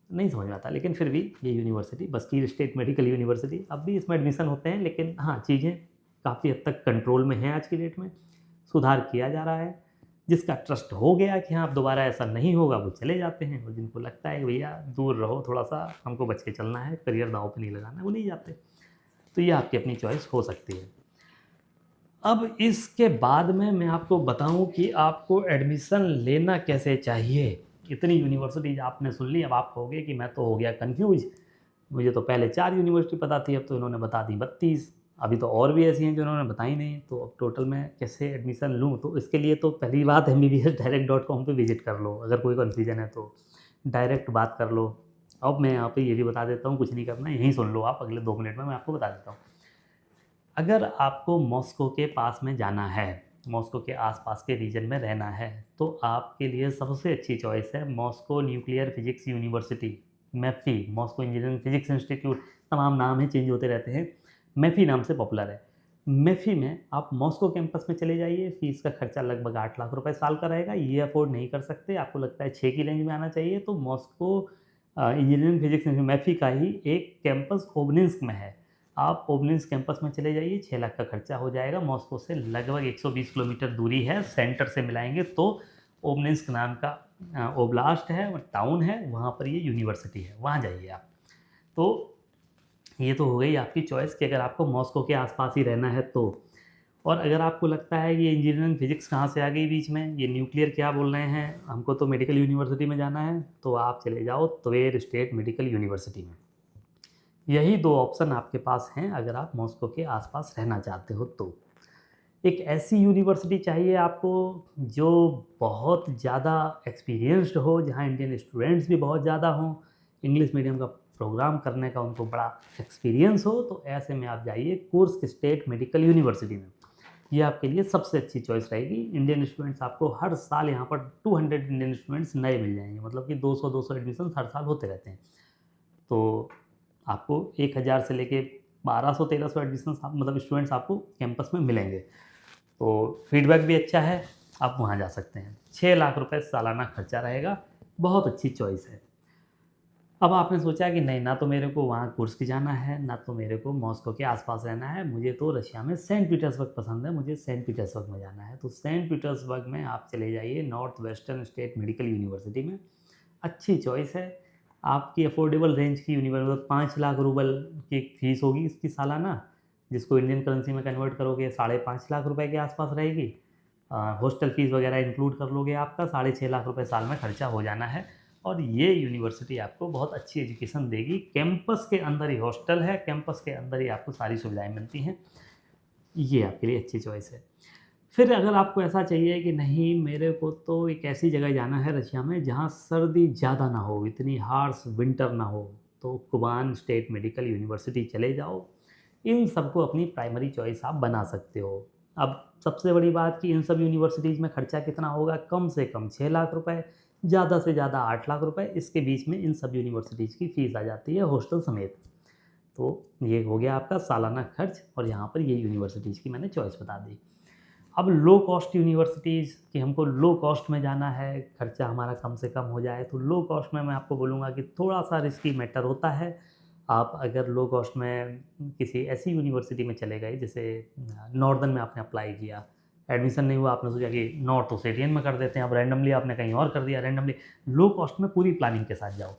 नहीं समझ में आता। लेकिन फिर भी ये यूनिवर्सिटी बस्कीर स्टेट मेडिकल यूनिवर्सिटी, अब भी इसमें एडमिशन होते हैं, लेकिन हाँ, चीज़ें काफ़ी हद तक कंट्रोल में हैं। आज की डेट में सुधार किया जा रहा है। जिसका ट्रस्ट हो गया कि हाँ अब दोबारा ऐसा नहीं होगा, वो चले जाते हैं, और जिनको लगता है कि भैया दूर रहो, थोड़ा सा हमको बच के चलना है, करियर दांव पे नहीं लगाना, वो नहीं जाते। तो ये आपकी अपनी चॉइस हो सकती है। अब इसके बाद में मैं आपको बताऊं कि आपको एडमिशन लेना कैसे चाहिए। इतनी यूनिवर्सिटीज आपने सुन ली, अब आप कहोगे कि मैं तो हो गया कन्फ्यूज, मुझे तो पहले 4 यूनिवर्सिटी पता थी, अब तो इन्होंने बता दी 32, अभी तो और भी ऐसी हैं जो इन्होंने बताई नहीं, तो अब टोटल मैं कैसे एडमिशन लूँ। तो इसके लिए तो पहली बात mbbsdirect.com पे विजिट कर लो। अगर कोई कन्फ्यूजन है तो डायरेक्ट बात कर लो। अब मैं यहाँ पे ये भी बता देता हूँ, कुछ नहीं करना, यहीं सुन लो आप, अगले 2 मिनट में मैं आपको बता देता हूँ। अगर आपको मॉस्को के पास में जाना है, मॉस्को के आसपास के रीजन में रहना है, तो आपके लिए सबसे अच्छी चॉइस है Moscow nuclear physics university, MEPhI, Moscow engineering physics institute, तमाम नाम है, चेंज होते रहते हैं, मैफी नाम से पॉपुलर है। मैफी में आप मॉस्को कैंपस में चले जाइए। फीस का खर्चा लगभग 8 लाख रुपए साल का रहेगा। ये अफोर्ड नहीं कर सकते, आपको लगता है 6 की रेंज में आना चाहिए, तो मॉस्को इंजीनियरिंग फिजिक्स मैफी का ही एक कैंपस ओबनिंस्क में है। आप ओबनिंस्क कैंपस में चले जाइए, 6 लाख का खर्चा हो जाएगा। मॉस्को से लगभग 120 किलोमीटर दूरी है, सेंटर से मिलाएंगे तो ओबनिंस्क नाम का ओब्लास्ट है, टाउन है, वहाँ पर ये यूनिवर्सिटी है, वहाँ जाइए आप। तो ये तो हो गई आपकी चॉइस कि अगर आपको मॉस्को के आसपास ही रहना है तो। और अगर आपको लगता है ये इंजीनियरिंग फिजिक्स कहाँ से आ गई बीच में, ये न्यूक्लियर क्या बोल रहे हैं, हमको तो मेडिकल यूनिवर्सिटी में जाना है, तो आप चले जाओ त्वेर स्टेट मेडिकल यूनिवर्सिटी में। यही 2 ऑप्शन आपके पास हैं अगर आप मॉस्को के आसपास रहना चाहते हो तो। एक ऐसी यूनिवर्सिटी चाहिए आपको जो बहुत ज़्यादा एक्सपीरियंस्ड हो, जहाँ इंडियन स्टूडेंट्स भी बहुत ज़्यादा हों, इंग्लिश मीडियम का प्रोग्राम करने का उनको बड़ा एक्सपीरियंस हो, तो ऐसे में आप जाइए कुर्स्क स्टेट मेडिकल यूनिवर्सिटी में। ये आपके लिए सबसे अच्छी चॉइस रहेगी। इंडियन स्टूडेंट्स आपको हर साल यहाँ पर 200 इंडियन स्टूडेंट्स नए मिल जाएंगे, मतलब कि 200 एडमिशन हर साल होते रहते हैं। तो आपको 1000 से लेके 1200-1300 एडमिशन मतलब स्टूडेंट्स आपको कैंपस में मिलेंगे। तो फीडबैक भी अच्छा है, आप वहाँ जा सकते हैं। 6 लाख रुपए सालाना खर्चा रहेगा, बहुत अच्छी चॉइस है। अब आपने सोचा कि नहीं, ना तो मेरे को वहाँ कुर्स्क जाना है, ना तो मेरे को मॉस्को के आसपास रहना है, मुझे तो रशिया में सेंट पीटर्सबर्ग पसंद है, मुझे सेंट पीटर्सबर्ग में जाना है। तो सेंट पीटर्सबर्ग में आप चले जाइए north western state medical university में। अच्छी चॉइस है, आपकी अफोर्डेबल रेंज की यूनिवर्सिटी, 5 लाख रूबल की फीस होगी इसकी सालाना, जिसको इंडियन करेंसी में कन्वर्ट करोगे 5.5 लाख रुपए के आसपास रहेगी। हॉस्टल फीस वगैरह इंक्लूड कर लोगे, आपका 6.5 लाख रुपए साल में खर्चा हो जाना है। और ये यूनिवर्सिटी आपको बहुत अच्छी एजुकेशन देगी। कैंपस के अंदर ही हॉस्टल है, कैंपस के अंदर ही आपको सारी सुविधाएं मिलती हैं। ये आपके लिए अच्छी चॉइस है। फिर अगर आपको ऐसा चाहिए कि नहीं, मेरे को तो एक ऐसी जगह जाना है रशिया में जहाँ सर्दी ज़्यादा ना हो, इतनी हार्श विंटर ना हो, तो कुबान स्टेट मेडिकल यूनिवर्सिटी चले जाओ। इन सबको अपनी प्राइमरी चॉइस आप बना सकते हो। अब सबसे बड़ी बात कि इन सब यूनिवर्सिटीज़ में खर्चा कितना होगा, कम से कम 6 लाख रुपए, ज़्यादा से ज़्यादा 8 लाख रुपए, इसके बीच में इन सब यूनिवर्सिटीज़ की फ़ीस आ जाती है हॉस्टल समेत। तो ये हो गया आपका सालाना खर्च, और यहाँ पर ये यूनिवर्सिटीज़ की मैंने चॉइस बता दी। अब लो कॉस्ट यूनिवर्सिटीज़ कि हमको लो कॉस्ट में जाना है, खर्चा हमारा कम से कम हो जाए, तो लो कॉस्ट में मैं आपको बोलूँगा कि थोड़ा सा रिस्की मैटर होता है। आप अगर लो कॉस्ट में किसी ऐसी यूनिवर्सिटी में चले गए, जैसे नॉर्दर्न में आपने अप्लाई किया, एडमिशन नहीं हुआ, आपने सोचा कि नॉर्थ ओसेटियन में कर देते हैं, अब रैंडमली आपने कहीं और कर दिया, रैंडमली। लो कॉस्ट में पूरी प्लानिंग के साथ जाओ।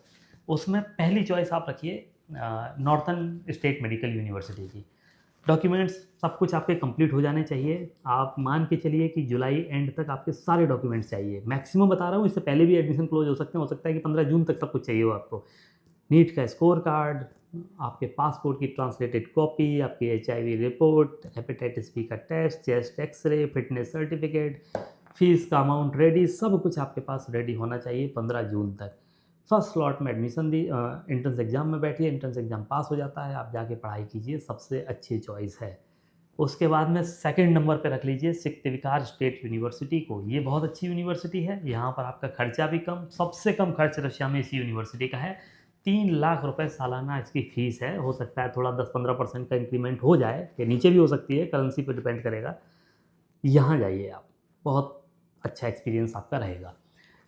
उसमें पहली चॉइस आप रखिए नॉर्थर्न स्टेट मेडिकल यूनिवर्सिटी की। डॉक्यूमेंट्स सब कुछ आपके कंप्लीट हो जाने चाहिए। आप मान के चलिए कि जुलाई एंड तक आपके सारे डॉक्यूमेंट्स चाहिए, मैक्सिमम बता रहा हूँ, इससे पहले भी एडमिशन क्लोज हो सकता है कि 15 जून तक सब कुछ चाहिए हो आपको। नीट का स्कोर कार्ड, आपके पासपोर्ट की ट्रांसलेटेड कॉपी, आपकी HIV रिपोर्ट, हेपेटाइटिस बी का test, chest X-ray, fitness certificate, fees का अमाउंट रेडी, सब कुछ आपके पास रेडी होना चाहिए 15 जून तक। फर्स्ट स्लॉट में एडमिशन दी, एंट्रेंस एग्जाम में बैठिए, एंट्रेंस एग्जाम पास हो जाता है, आप जाके पढ़ाई कीजिए, सबसे अच्छी चॉइस है। उसके बाद में सेकंड नंबर पे रख लीजिए सिक्तिविकार स्टेट यूनिवर्सिटी को। ये बहुत अच्छी यूनिवर्सिटी है, यहाँ पर आपका खर्चा भी कम, सबसे कम खर्च रशिया में इसी यूनिवर्सिटी का है। 3 लाख रुपए सालाना इसकी फ़ीस है। हो सकता है थोड़ा 10-15% का इंक्रीमेंट हो जाए, या नीचे भी हो सकती है, करेंसी पे डिपेंड करेगा। यहाँ जाइए आप, बहुत अच्छा एक्सपीरियंस आपका रहेगा।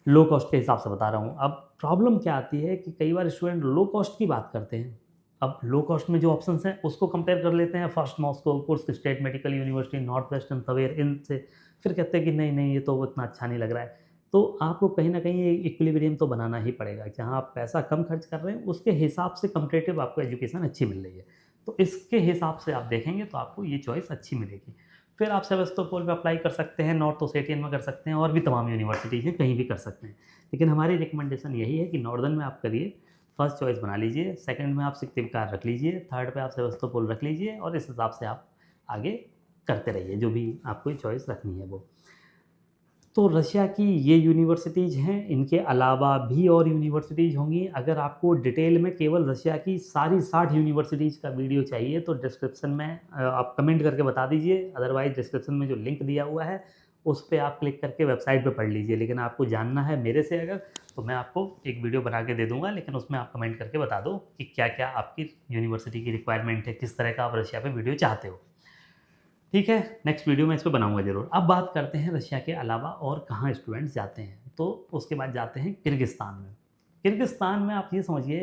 लो कॉस्ट के हिसाब से बता रहा हूँ। अब प्रॉब्लम क्या आती है कि कई बार स्टूडेंट लो कॉस्ट की बात करते हैं। अब लो कॉस्ट में जो ऑप्शंस हैं उसको कंपेयर कर लेते हैं, first Moscow, Kursk state medical university, north western सवेर, इनसे। फिर कहते हैं कि नहीं नहीं, ये तो इतना अच्छा नहीं लग रहा है। तो आपको कहीं ना कहीं इक्विलिब्रियम तो बनाना ही पड़ेगा, जहाँ आप पैसा कम खर्च कर रहे हैं उसके हिसाब से कम्पटेटिव आपको एजुकेशन अच्छी मिल रही है। तो इसके हिसाब से आप देखेंगे तो आपको ये चॉइस अच्छी मिलेगी। फिर आप सेवस्तोपोल में अप्लाई कर सकते हैं, नॉर्थ ओसेटियन में कर सकते हैं, और भी तमाम यूनिवर्सिटीज़ हैं, कहीं भी कर सकते हैं। लेकिन हमारी रिकमेंडेशन यही है कि नॉर्दर्न में आप करिए, फर्स्ट चॉइस बना लीजिए, सेकंड में आप सिक्किमकार रख लीजिए, थर्ड पे आप सेवस्तोपोल रख लीजिए, और इस हिसाब से आप आगे करते रहिए जो भी आपको चॉइस रखनी है वो। तो रशिया की ये यूनिवर्सिटीज़ हैं, इनके अलावा भी और यूनिवर्सिटीज़ होंगी। अगर आपको डिटेल में केवल रशिया की सारी 60 यूनिवर्सिटीज़ का वीडियो चाहिए तो डिस्क्रिप्शन में आप कमेंट करके बता दीजिए, अदरवाइज़ डिस्क्रिप्शन में जो लिंक दिया हुआ है उस पे आप क्लिक करके वेबसाइट पे पढ़ लीजिए। लेकिन आपको जानना है मेरे से अगर, तो मैं आपको एक वीडियो बना के दे दूँगा, लेकिन उसमें आप कमेंट करके बता दो कि क्या-क्या आपकी यूनिवर्सिटी की रिक्वायरमेंट है, किस तरह का आप रशिया पे वीडियो चाहते हो। ठीक है, नेक्स्ट वीडियो में इस पे बनाऊँगा ज़रूर। अब बात करते हैं रशिया के अलावा और कहाँ स्टूडेंट्स जाते हैं, तो उसके बाद जाते हैं किर्गिस्तान में। किर्गिस्तान में आप ये समझिए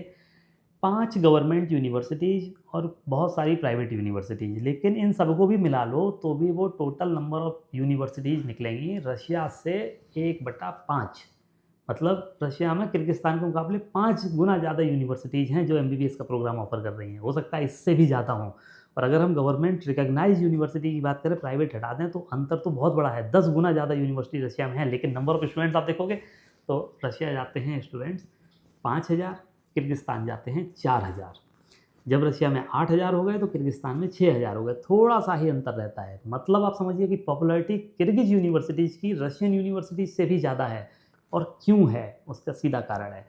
5 गवर्नमेंट यूनिवर्सिटीज़ और बहुत सारी प्राइवेट यूनिवर्सिटीज़, लेकिन इन सबको भी मिला लो तो भी वो टोटल नंबर ऑफ यूनिवर्सिटीज़ निकलेंगी रशिया से 1/5। मतलब रशिया में किर्गिस्तान के मुकाबले 5 गुना ज़्यादा यूनिवर्सिटीज़ हैं जो MBBS का प्रोग्राम ऑफ़र कर रही हैं। हो सकता है इससे भी ज़्यादा हों। और अगर हम गवर्नमेंट रिकॉग्नाइज्ड यूनिवर्सिटी की बात करें, प्राइवेट हटा दें, तो अंतर तो बहुत बड़ा है। 10 गुना ज़्यादा यूनिवर्सिटी रशिया में है, लेकिन नंबर ऑफ़ स्टूडेंट्स आप देखोगे तो रशिया जाते हैं स्टूडेंट्स 5,000, किर्गिस्तान जाते हैं 4,000। जब रशिया में 8,000 हो गए तो किर्गिस्तान में 6,000 हो गए, थोड़ा-सा ही अंतर रहता है। मतलब आप समझिए कि पॉपुलैरिटी किर्गिज़ यूनिवर्सिटीज़ की रशियन यूनिवर्सिटीज़ से भी ज़्यादा है। और क्यों है, उसका सीधा कारण है,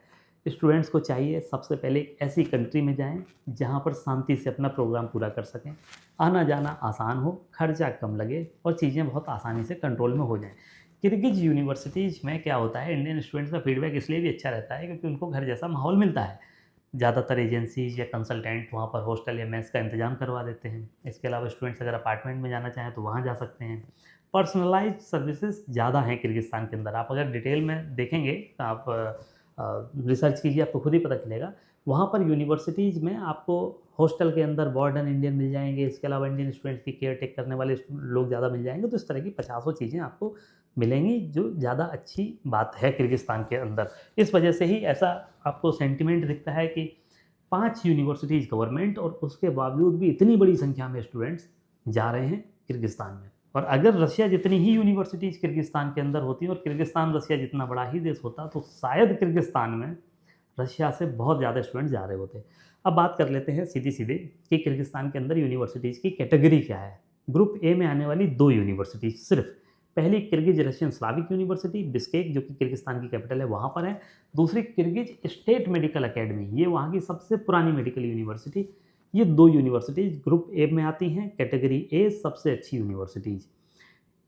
स्टूडेंट्स को चाहिए सबसे पहले एक ऐसी कंट्री में जाएँ, जहाँ पर शांति से अपना प्रोग्राम पूरा कर सकें, आना-जाना आसान हो, खर्चा कम लगे और चीज़ें बहुत आसानी से कंट्रोल में हो जाएँ। किर्गिज़ यूनिवर्सिटीज़ में क्या होता है, इंडियन स्टूडेंट्स का फीडबैक इसलिए भी अच्छा रहता है क्योंकि उनको घर जैसा माहौल मिलता है। ज़्यादातर एजेंसीज़ या कंसल्टेंट वहाँ पर हॉस्टल या मेस का इंतज़ाम करवा देते हैं। इसके अलावा स्टूडेंट्स अगर अपार्टमेंट में जाना चाहें तो वहाँ जा सकते हैं। पर्सनलाइज़्ड सर्विसेज़ ज़्यादा हैं किर्गिस्तान के अंदर। आप अगर डिटेल में देखेंगे, आप रिसर्च कीजिए, आपको खुद ही पता चलेगा। वहाँ पर यूनिवर्सिटीज़ में आपको हॉस्टल के अंदर वार्डन इंडियन मिल जाएँगे, इसके अलावा इंडियन स्टूडेंट्स की केयर टेक करने वाले लोग ज़्यादा मिल जाएँगे। तो इस तरह की पचासों चीज़ें आपको मिलेंगी, जो ज़्यादा अच्छी बात है किर्गिस्तान के अंदर। इस वजह से ही ऐसा आपको सेंटिमेंट दिखता है कि 5 यूनिवर्सिटीज़ गवर्नमेंट, और उसके बावजूद भी इतनी बड़ी संख्या में स्टूडेंट्स जा रहे हैं किर्गिस्तान में। और अगर रशिया जितनी ही यूनिवर्सिटीज़ किर्गिस्तान के अंदर होती और किर्गिस्तान रशिया जितना बड़ा ही देश होता, तो शायद किर्गिस्तान में रशिया से बहुत ज़्यादा स्टूडेंट जा रहे होते। अब बात कर लेते हैं सीधी-सीधे कि किर्गिस्तान के अंदर यूनिवर्सिटीज़ की कैटेगरी क्या है। ग्रुप ए में आने वाली 2 यूनिवर्सिटीज़ सिर्फ। पहली Kyrgyz Russian Slavic university Bishkek, जो कि किर्गिस्तान की कैपिटल है, वहाँ पर है। दूसरी किर्गिज़ स्टेट मेडिकल अकेडमी, ये वहाँ की सबसे पुरानी मेडिकल यूनिवर्सिटी। ये 2 यूनिवर्सिटीज़ ग्रुप ए में आती हैं, कैटेगरी ए सबसे अच्छी यूनिवर्सिटीज़।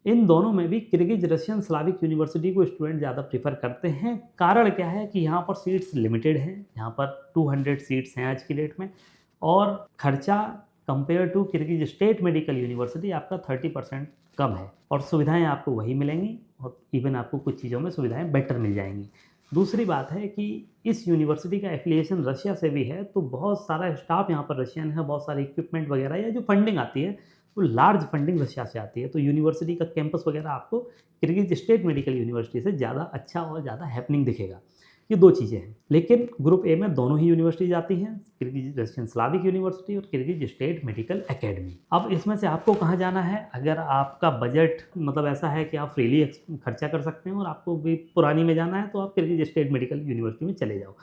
इन दोनों में भी किर्गिज़ रशियन स्लाविक यूनिवर्सिटी को स्टूडेंट ज़्यादा प्रेफ़र करते हैं। कारण क्या है कि यहाँ पर सीट्स लिमिटेड हैं, यहाँ पर 200 सीट्स हैं आज की डेट में, और खर्चा compare to Kyrgyz state medical university आपका 30% कम है, और सुविधाएँ आपको वही मिलेंगी, और इवन आपको कुछ चीज़ों में सुविधाएँ बेटर मिल जाएँगी। दूसरी बात है कि इस यूनिवर्सिटी का एफ़िलिएशन रशिया से भी है, तो बहुत सारा स्टाफ यहाँ पर रशियन है, बहुत सारे इक्विपमेंट वगैरह, या जो फंडिंग आती है वो लार्ज फंडिंग रशिया से आती है। तो यूनिवर्सिटी का कैंपस वगैरह आपको किर्गिज़ स्टेट मेडिकल यूनिवर्सिटी से ज़्यादा अच्छा और ज़्यादा हैपनिंग दिखेगा। ये 2 चीज़ें हैं। लेकिन ग्रुप ए में दोनों ही यूनिवर्सिटीज़ आती हैं, किर्गिज़ रशियन स्लाविक यूनिवर्सिटी और किर्गिज़ स्टेट मेडिकल एकेडमी। अब इसमें से आपको कहाँ जाना है? अगर आपका बजट मतलब ऐसा है कि आप फ्रीली खर्चा कर सकते हैं और आपको भी पुरानी में जाना है, तो आप किर्गिज़ स्टेट मेडिकल यूनिवर्सिटी में चले जाओ।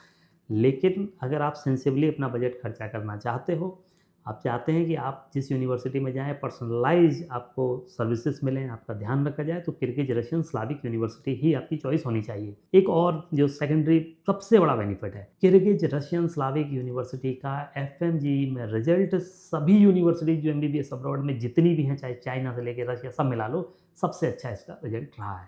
लेकिन अगर आप सेंसिबली अपना बजट खर्चा करना चाहते हो, आप चाहते हैं कि आप जिस यूनिवर्सिटी में जाएँ पर्सनलाइज़ आपको सर्विसेज़ मिलें, आपका ध्यान रखा जाए, तो किर्गिज़ रशियन स्लाविक यूनिवर्सिटी ही आपकी चॉइस होनी चाहिए। एक और जो सेकेंडरी सबसे बड़ा बेनिफिट है, किर्गिज़ रशियन स्लाविक यूनिवर्सिटी का एफएमजीई में रिजल्ट सभी यूनिवर्सिटीज़ जो एमबीबीएस अब्रॉड में जितनी भी हैं, चाहे चाइना से लेके रशिया सब मिला लो, सबसे अच्छा इसका रिजल्ट रहा है।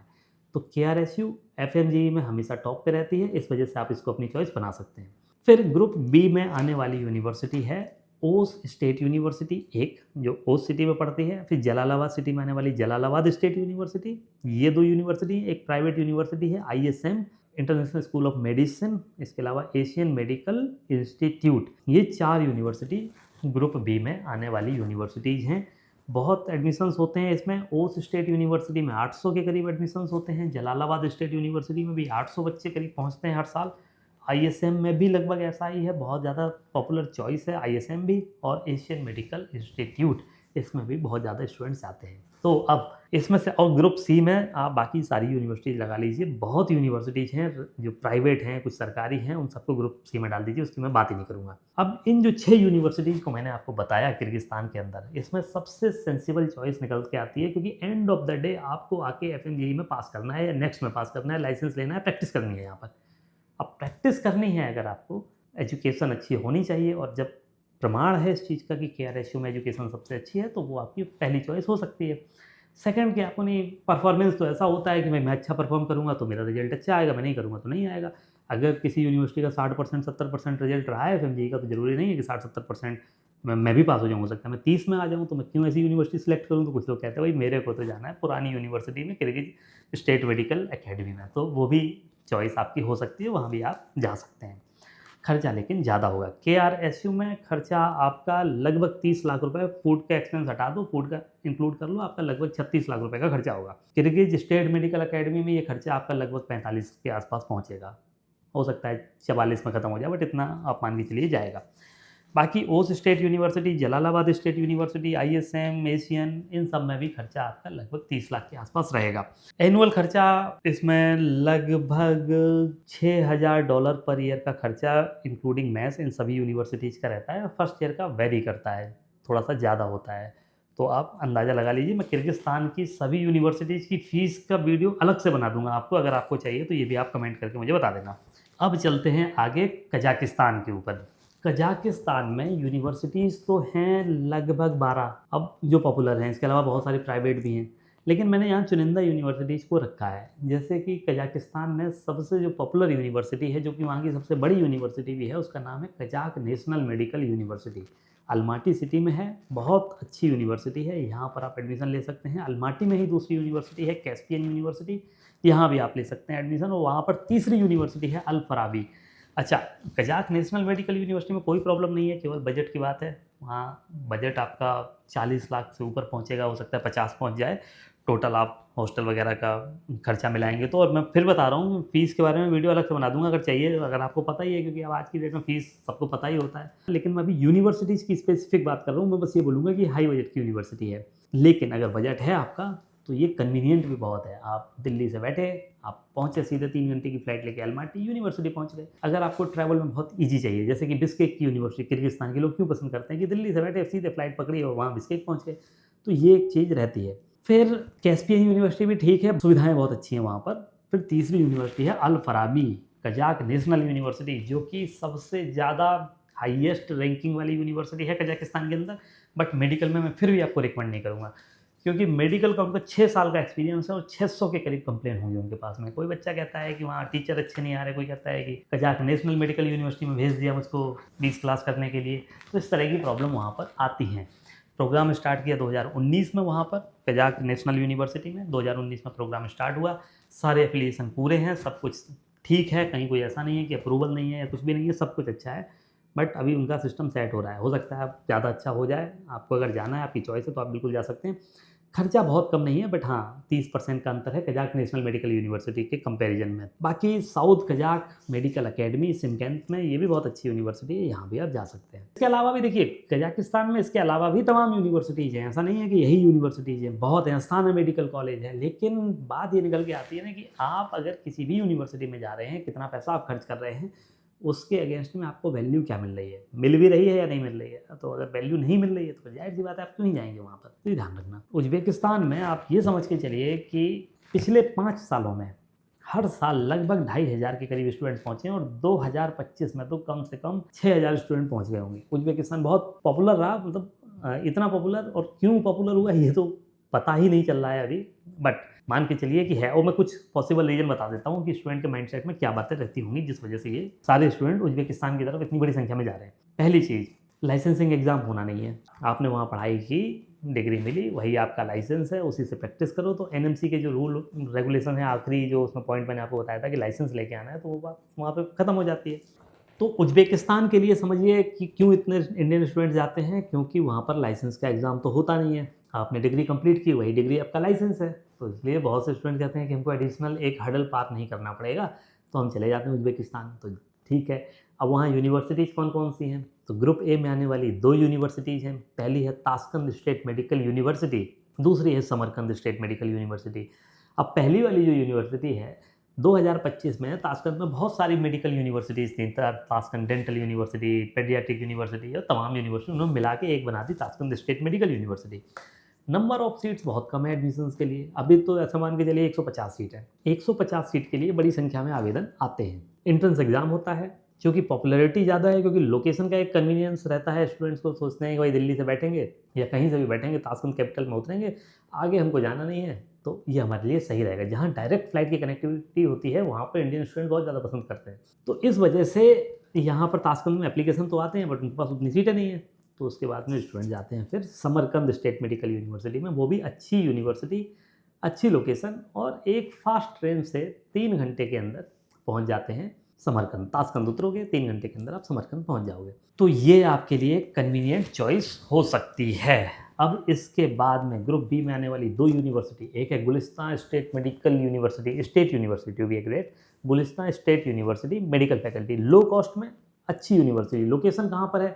तो केआरएसयू एफएमजीई में हमेशा टॉप पे रहती है, इस वजह से आप इसको अपनी चॉइस बना सकते हैं। फिर ग्रुप बी में आने वाली यूनिवर्सिटी है ओस स्टेट यूनिवर्सिटी, एक जो ओस सिटी में पड़ती है, फिर जलालाबाद सिटी में आने वाली जलालाबाद स्टेट यूनिवर्सिटी। ये 2 यूनिवर्सिटी, एक प्राइवेट यूनिवर्सिटी है ISM international school of medicine, इसके अलावा एशियन मेडिकल इंस्टीट्यूट। ये 4 यूनिवर्सिटी ग्रुप बी में आने वाली यूनिवर्सिटीज़ हैं। बहुत एडमिशन्स होते हैं इसमें। ओस स्टेट यूनिवर्सिटी में 800 के करीब एडमिशन्स होते हैं, जलालाबाद स्टेट यूनिवर्सिटी में भी 800 बच्चे करीब पहुँचते हैं हर साल। आईएसएम में भी लगभग ऐसा ही है, बहुत ज़्यादा पॉपुलर चॉइस है आईएसएम भी, और एशियन मेडिकल इंस्टीट्यूट, इसमें भी बहुत ज़्यादा स्टूडेंट्स आते हैं। तो अब इसमें से और ग्रुप सी में आप बाकी सारी यूनिवर्सिटीज़ लगा लीजिए। बहुत यूनिवर्सिटीज़ हैं जो प्राइवेट हैं, कुछ सरकारी हैं, उन सबको ग्रुप सी में डाल दीजिए, उसकी मैं बात ही नहीं करूँगा। अब इन जो 6 यूनिवर्सिटीज़ को मैंने आपको बताया किर्गिस्तान के अंदर, इसमें सबसे सेंसिबल चॉइस निकल के आती है, क्योंकि एंड ऑफ द डे आपको आके एफएमजीई में पास करना है या नेक्स्ट में पास करना है, लाइसेंस लेना है, प्रैक्टिस करनी है यहाँ पर। अब प्रैक्टिस करनी है, अगर आपको एजुकेशन अच्छी होनी चाहिए, और जब प्रमाण है इस चीज़ का कि केआरएसयू में एजुकेशन सबसे अच्छी है, तो वो आपकी पहली चॉइस हो सकती है। सेकंड कि आपको नहीं, परफॉर्मेंस तो ऐसा होता है कि भाई मैं अच्छा परफॉर्म करूँगा तो मेरा रिजल्ट अच्छा आएगा, मैं नहीं करूँगा तो नहीं आएगा। अगर किसी यूनिवर्सिटी का 60% 70% रिजल्ट रहा है एफएमजीई का, तो ज़रूरी नहीं है कि 60-70% मैं भी पास हो जाऊँ। हो सकता है मैं 30 में आ जाऊँ, तो मैं क्यों ऐसी यूनिवर्सिटी सेलेक्ट करूँ? तो कुछ लोग कहते हैं भाई मेरे को तो जाना है पुरानी यूनिवर्सिटी में, किर्गिज़ स्टेट मेडिकल एकेडमी में, तो वो भी चॉइस आपकी हो सकती है, वहाँ भी आप जा सकते हैं। खर्चा लेकिन ज़्यादा होगा। केआरएसयू में खर्चा आपका लगभग 30 लाख रुपए, फूड का एक्सपेंस हटा दो, फूड का इंक्लूड कर लो, आपका लगभग 36 लाख रुपए का खर्चा होगा। किर्गिज़ स्टेट मेडिकल एकेडमी में ये खर्चा आपका लगभग 45 के आसपास पहुँचेगा। हो सकता है 44 में खत्म हो जाए, बट इतना आप मान के चलिए जाएगा। बाकी Osh state university, Jalalabad state university, ISM, Asian, इन सब में भी खर्चा आपका लगभग 30 लाख के आसपास रहेगा। एनुअल खर्चा इसमें लगभग $6000 पर ईयर का खर्चा इंक्लूडिंग मैस इन सभी यूनिवर्सिटीज़ का रहता है। फर्स्ट ईयर का वेरी करता है, थोड़ा सा ज़्यादा होता है, तो आप अंदाज़ा लगा लीजिए। मैं किर्गिस्तान की सभी यूनिवर्सिटीज़ की फ़ीस का वीडियो अलग से बना दूंगा आपको, अगर आपको चाहिए तो ये भी आप कमेंट करके मुझे बता देना। अब चलते हैं आगे कजाकिस्तान के ऊपर। कजाकिस्तान में यूनिवर्सिटीज़ तो हैं लगभग 12, अब जो पॉपुलर हैं, इसके अलावा बहुत सारी प्राइवेट भी हैं, लेकिन मैंने यहाँ चुनिंदा यूनिवर्सिटीज़ को रखा है। जैसे कि कजाकिस्तान में सबसे जो पॉपुलर यूनिवर्सिटी है, जो कि वहाँ की सबसे बड़ी यूनिवर्सिटी भी है, उसका नाम है Kazakh national medical university. Almaty city में है, बहुत अच्छी यूनिवर्सिटी है, यहाँ पर आप एडमिशन ले सकते हैं। अलमाटी में ही दूसरी यूनिवर्सिटी है कैस्पियन यूनिवर्सिटी, यहाँ भी आप ले सकते हैं एडमिशन। और वहाँ पर तीसरी यूनिवर्सिटी है अल फराबी। अच्छा, कजाक नेशनल मेडिकल यूनिवर्सिटी में कोई प्रॉब्लम नहीं है, केवल बजट की बात है। वहाँ बजट आपका 40 लाख से ऊपर पहुँचेगा, हो सकता है 50 पहुँच जाए। टोटल आप हॉस्टल वगैरह का खर्चा मिलाएंगे तो। और मैं फिर बता रहा हूँ, फ़ीस के बारे में वीडियो अलग से बना दूंगा अगर चाहिए, अगर आपको पता ही है, क्योंकि अब आज की डेट में फ़ीस सबको पता ही होता है। लेकिन मैं अभी यूनिवर्सिटीज़ की स्पेसिफिक बात कर रहा हूँ। मैं बस ये बोलूँगा कि हाई बजट की यूनिवर्सिटी है, लेकिन अगर बजट है आपका तो ये कन्वीनियंट भी बहुत है। आप दिल्ली से बैठे, आप पहुँचे सीधे 3 घंटे की फ़्लाइट लेके अलमाटी यूनिवर्सिटी पहुँच गए। अगर आपको ट्रैवल में बहुत ईजी चाहिए, जैसे कि बिस्केक की यूनिवर्सिटी, किर्गिस्तान के लोग क्यों पसंद करते हैं कि दिल्ली से बैठे सीधे फ़्लाइट पकड़ी और वहाँ बिस्केक पहुँच गए, तो ये एक चीज़ रहती है। फिर कैस्पियन यूनिवर्सिटी भी ठीक है, सुविधाएं बहुत अच्छी हैं वहाँ पर। फिर तीसरी यूनिवर्सिटी है अल फराबी कजाक नेशनल यूनिवर्सिटी, जो कि सबसे ज़्यादा हाईएस्ट रैंकिंग वाली यूनिवर्सिटी है कजाकिस्तान के अंदर। बट मेडिकल में मैं फिर भी आपको रिकमेंड नहीं करूँगा, क्योंकि मेडिकल का उनका 6 साल का एक्सपीरियंस है और 600 के करीब कंप्लेन होंगे उनके पास में। कोई बच्चा कहता है कि वहाँ टीचर अच्छे नहीं आ रहे, कोई कहता है कि कजाक नेशनल मेडिकल यूनिवर्सिटी में भेज दिया मुझको 20 क्लास करने के लिए, तो इस तरह की प्रॉब्लम वहाँ पर आती हैं। प्रोग्राम स्टार्ट किया 2019 में वहाँ पर कजाक नेशनल यूनिवर्सिटी में। 2019 में प्रोग्राम स्टार्ट हुआ, सारे एफिलिएशन पूरे हैं, सब कुछ ठीक है, कहीं कोई ऐसा नहीं है कि अप्रूवल नहीं है या कुछ भी नहीं है, सब कुछ अच्छा है। बट अभी उनका सिस्टम सेट हो रहा है, हो सकता है अब ज़्यादा अच्छा हो जाए। आपको अगर जाना है, आपकी चॉइस है, तो आप बिल्कुल जा सकते हैं। खर्चा बहुत कम नहीं है, बट हाँ 30% का अंतर है कजाक नेशनल मेडिकल यूनिवर्सिटी के कंपैरिजन में। बाकी साउथ कजाक मेडिकल एकेडमी शिमकेंत में, ये भी बहुत अच्छी यूनिवर्सिटी है, यहाँ भी आप जा सकते हैं। इसके अलावा भी देखिए कजाकिस्तान में इसके अलावा भी तमाम यूनिवर्सिटीज़ हैं, ऐसा नहीं है कि यही यूनिवर्सिटीज़ हैं, बहुत हैं, स्थान मेडिकल कॉलेज है। लेकिन बात ये निकल के आती है ना कि आप अगर किसी भी यूनिवर्सिटी में जा रहे हैं, कितना पैसा आप खर्च कर रहे हैं, उसके अगेंस्ट में आपको वैल्यू क्या मिल रही है, मिल भी रही है या नहीं मिल रही है। तो अगर वैल्यू नहीं मिल रही है तो जाहिर सी बात है आप क्यों ही जाएंगे वहाँ पर। तो ये ध्यान रखना। उज्बेकिस्तान में आप ये समझ के चलिए कि पिछले 5 सालों में हर साल लगभग 2,500 के करीब स्टूडेंट्स पहुँचे हैं, और 2025 में तो कम से कम 6,000 स्टूडेंट पहुँच गए होंगे। उज्बेकिस्तान बहुत पॉपुलर रहा, मतलब इतना पॉपुलर, और क्यों पॉपुलर हुआ ये तो पता ही नहीं चल रहा है अभी, बट मान के चलिए कि है। और मैं कुछ पॉसिबल रीजन बता देता हूँ कि स्टूडेंट के माइंडसेट में क्या बातें रहती होंगी जिस वजह से ये सारे स्टूडेंट उज्बेकिस्तान की तरफ इतनी बड़ी संख्या में जा रहे हैं। पहली चीज़, लाइसेंसिंग एग्जाम होना नहीं है। आपने वहाँ पढ़ाई की, डिग्री मिली, वही आपका लाइसेंस है, उसी से प्रैक्टिस करो। तो एनएमसी के जो रूल रेगुलेशन है, आखिरी जो उसमें पॉइंट मैंने आपको बताया था कि लाइसेंस लेके आना है, तो वो बात वहाँ पर ख़त्म हो जाती है। तो उज्बेकिस्तान के लिए समझिए कि क्यों इतने इंडियन स्टूडेंट जाते हैं, क्योंकि वहाँ पर लाइसेंस का एग्ज़ाम तो होता नहीं है। आपने डिग्री कंप्लीट की, वही डिग्री आपका लाइसेंस है। तो इसलिए बहुत से स्टूडेंट कहते हैं कि हमको एडिशनल एक हर्डल पार नहीं करना पड़ेगा, तो हम चले जाते हैं उज्बेकिस्तान। तो ठीक है। अब वहाँ यूनिवर्सिटीज़ कौन कौन सी हैं? तो ग्रुप ए में आने वाली 2 यूनिवर्सिटीज़ हैं। पहली है ताशकंद स्टेट मेडिकल यूनिवर्सिटी, दूसरी है समरकंद स्टेट मेडिकल यूनिवर्सिटी। अब पहली वाली जो यूनिवर्सिटी है, 2025 में ताशकंद में बहुत सारी मेडिकल यूनिवर्सिटीज़ थी। Tashkent dental university, paediatric university, और तमाम यूनिवर्सिटी उन्होंने मिला के एक बना दी Tashkent state medical university. Number of seats बहुत कम है एडमिशन्स के लिए। अभी तो ऐसा मान के चलिए 150 सीट है। 150 सीट के लिए बड़ी संख्या में आवेदन आते हैं। एंट्रेंस एग्जाम होता है, क्योंकि पॉपुलैरिटी ज़्यादा है, क्योंकि लोकेशन का एक कन्वीनियंस रहता है। स्टूडेंट्स को सोचते हैं कि भाई दिल्ली से बैठेंगे या कहीं से भी बैठेंगे, ताशकंद कैपिटल में उतरेंगे, आगे हमको जाना नहीं है, तो ये हमारे लिए सही रहेगा। जहाँ डायरेक्ट फ्लाइट की कनेक्टिविटी होती है वहाँ पर इंडियन स्टूडेंट बहुत ज़्यादा पसंद करते हैं। तो इस वजह से यहाँ पर ताशकंद में एप्लीकेशन तो आते हैं, बट उनके पास उतनी सीटें नहीं है। तो उसके बाद में स्टूडेंट जाते हैं फिर समरकंद स्टेट मेडिकल यूनिवर्सिटी में। वो भी अच्छी यूनिवर्सिटी, अच्छी लोकेशन, और एक फास्ट ट्रेन से 3 घंटे के अंदर पहुंच जाते हैं समरकंद। ताशकंद उतरोगे, 3 घंटे के अंदर आप समरकंद पहुंच जाओगे। तो ये आपके लिए कन्वीनियंट चॉइस हो सकती है। अब इसके बाद में ग्रुप बी में आने वाली 2 यूनिवर्सिटी, एक है Gulistan state medical university, state university भी एक great, Gulistan state university medical faculty, low cost में अच्छी यूनिवर्सिटी। लोकेशन कहाँ पर है?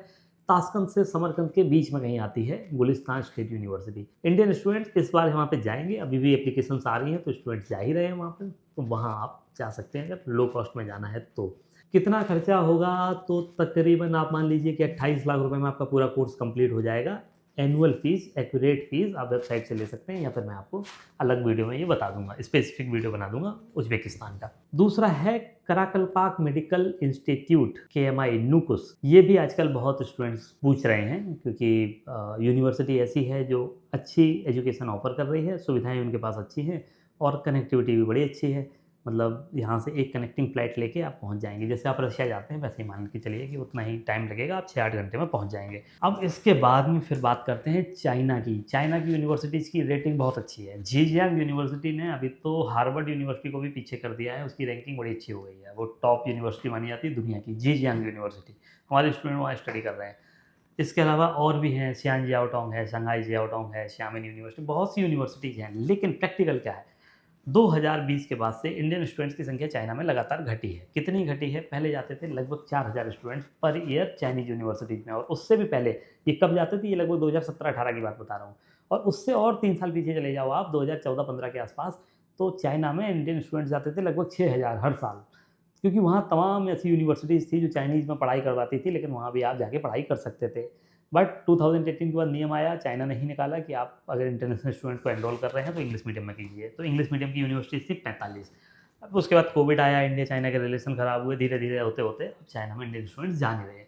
ताशकंद से समरकंद के बीच में कहीं आती है Gulistan state university. Indian students इस बार वहाँ पे जाएंगे, अभी भी एप्लीकेशंस आ रही हैं, तो स्टूडेंट्स जा ही रहे हैं वहाँ पे, तो वहाँ आप जा सकते हैं अगर लो कॉस्ट में जाना है तो। कितना खर्चा होगा? तो तकरीबन आप मान लीजिए कि 28 लाख रुपए में आपका पूरा कोर्स कंप्लीट हो जाएगा। एनुअल फीस, एक्यूरेट फीस आप वेबसाइट से ले सकते हैं, या फिर मैं आपको अलग वीडियो में ये बता दूंगा, स्पेसिफिक वीडियो बना दूंगा उज्बेकिस्तान का। दूसरा है कराकलपाक मेडिकल इंस्टीट्यूट, KMI नूकुस। ये भी आजकल बहुत स्टूडेंट्स पूछ रहे हैं, क्योंकि यूनिवर्सिटी ऐसी है जो अच्छी एजुकेशन ऑफर कर रही है, सुविधाएं उनके पास अच्छी हैं, और कनेक्टिविटी भी बड़ी अच्छी है। मतलब यहाँ से एक कनेक्टिंग फ्लाइट लेके आप पहुँच जाएंगे। जैसे आप रशिया जाते हैं वैसे ही मान के चलिए कि उतना ही टाइम लगेगा, आप 6-8 घंटे में पहुँच जाएंगे। अब इसके बाद में फिर बात करते हैं चाइना की। चाइना की यूनिवर्सिटीज़ की रेटिंग बहुत अच्छी है। झीजियांग यूनिवर्सिटी ने अभी तो हार्वर्ड यूनिवर्सिटी को भी पीछे कर दिया है, उसकी रैंकिंग बड़ी अच्छी हो गई है। वो टॉप यूनिवर्सिटी मानी जाती है दुनिया की, झीजियांग यूनिवर्सिटी। हमारे स्टूडेंट वहाँ स्टडी कर रहे हैं। इसके अलावा और भी हैं, सियान जियाओटोंग है, शंघाई जियाओटोंग है, xiamen यूनिवर्सिटी, बहुत सी यूनिवर्सिटीज़ हैं। लेकिन प्रैक्टिकल क्या है, 2020 के बाद से इंडियन स्टूडेंट्स की संख्या चाइना में लगातार घटी है। कितनी घटी है? पहले जाते थे लगभग 4,000 students per year Chinese universities में, और उससे भी पहले ये कब जाते थे? ये लगभग 2017-18 की बात बता रहा हूँ। और उससे और 3 साल पीछे चले जाओ आप, 2014-15 के आसपास, तो चाइना में इंडियन स्टूडेंट्स जाते थे लगभग 6,000 हर साल, क्योंकि वहाँ तमाम ऐसी यूनिवर्सिटीज़ थी जो चाइनीज़ में पढ़ाई करवाती थी, लेकिन वहाँ भी आप जाके पढ़ाई कर सकते थे। बट 2018 के बाद नियम आया, चाइना ने ही निकाला कि आप अगर इंटरनेशनल स्टूडेंट को एनरोल कर रहे हैं तो इंग्लिश मीडियम में कीजिए। तो इंग्लिश मीडियम की यूनिवर्सिटी थी 45। अब उसके बाद कोविड आया, इंडिया चाइना के रिलेशन ख़राब हुए, धीरे धीरे होते होते अब चाइना में इंडियन स्टूडेंट्स जा नहीं रहे।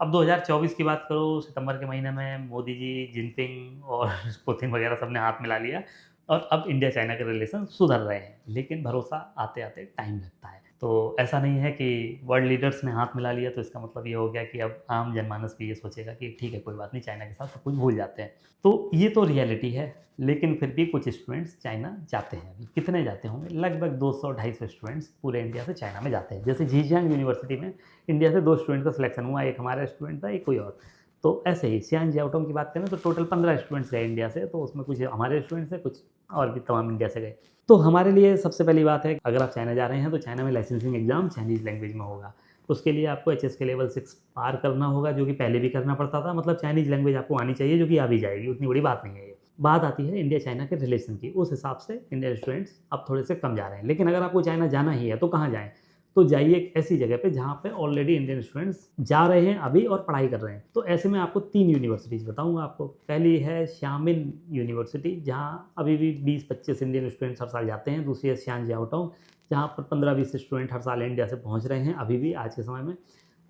अब 2024 की बात करो, सितंबर के महीने में मोदी जी, जिनपिंग और पुतिन वगैरह सब ने हाथ मिला लिया, और अब इंडिया चाइना के रिलेशन सुधर रहे हैं। लेकिन भरोसा आते आते टाइम लगता है। तो ऐसा नहीं है कि वर्ल्ड लीडर्स ने हाथ मिला लिया तो इसका मतलब ये हो गया कि अब आम जनमानस भी ये सोचेगा कि ठीक है कोई बात नहीं, चाइना के साथ सब कुछ भूल जाते हैं। तो ये तो रियलिटी है। लेकिन फिर भी कुछ स्टूडेंट्स चाइना जाते हैं। अभी कितने जाते होंगे? लगभग 200-250 स्टूडेंट्स पूरे इंडिया से चाइना में जाते हैं। जैसे झीजियांग यूनिवर्सिटी में इंडिया से 2 स्टूडेंट का सिलेक्शन हुआ, एक हमारा स्टूडेंट था, एक कोई और। तो ऐसे ही सियान जियाओटोंग की बात करें तो टोटल 15 स्टूडेंट्स गए इंडिया से, तो उसमें कुछ हमारे स्टूडेंट्स हैं, कुछ और भी तमाम इंडिया से गए। तो हमारे लिए सबसे पहली बात है, अगर आप चाइना जा रहे हैं तो चाइना में लाइसेंसिंग एग्ज़ाम चाइनीज़ लैंग्वेज में होगा। उसके लिए आपको HSK लेवल 6 पार करना होगा, जो कि पहले भी करना पड़ता था। मतलब चाइनीज़ लैंग्वेज आपको आनी चाहिए, जो कि आ भी जाएगी, उतनी बड़ी बात नहीं है ये। बात आती है इंडिया चाइना के रिलेशन की, उस हिसाब से इंडियन स्टूडेंट्स अब थोड़े से कम जा रहे हैं। लेकिन अगर आपको चाइना जाना ही है तो कहाँ जाएँ? तो जाइए एक ऐसी जगह पे जहाँ पे ऑलरेडी इंडियन स्टूडेंट्स जा रहे हैं अभी और पढ़ाई कर रहे हैं। तो ऐसे में आपको 3 यूनिवर्सिटीज़ बताऊँगा आपको। पहली है xiamen यूनिवर्सिटी, जहाँ अभी भी 20-25 इंडियन स्टूडेंट्स हर साल जाते हैं। दूसरी है सियान जियाओटोंग, जहाँ पर 15-20 स्टूडेंट हर साल इंडिया से पहुँच रहे हैं अभी भी आज के समय में।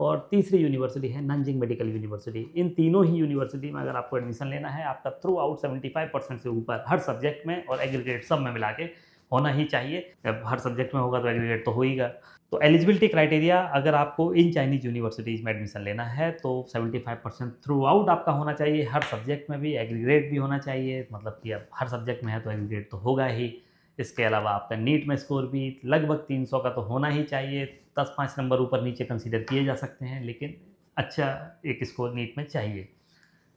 और तीसरी यूनिवर्सिटी है नानजिंग मेडिकल यूनिवर्सिटी। इन तीनों ही यूनिवर्सिटी में अगर आपको एडमिशन लेना है, आपका थ्रू आउट 75% से ऊपर हर सब्जेक्ट में और एग्रीगेट सब में मिला के होना ही चाहिए। जब हर सब्जेक्ट में होगा तो एग्रीगेट तो होएगा। तो एलिजिबिलिटी क्राइटेरिया, अगर आपको इन चाइनीज़ यूनिवर्सिटीज़ में एडमिशन लेना है तो 75% थ्रू आउट आपका होना चाहिए, हर सब्जेक्ट में भी एग्रीगेट भी होना चाहिए। मतलब कि अब हर सब्जेक्ट में है तो एग्रीगेट तो होगा ही। इसके अलावा आपका नीट में स्कोर भी लगभग 300 का तो होना ही चाहिए। 10-5 नंबर ऊपर नीचे कंसीडर किए जा सकते हैं, लेकिन अच्छा एक स्कोर नीट में चाहिए।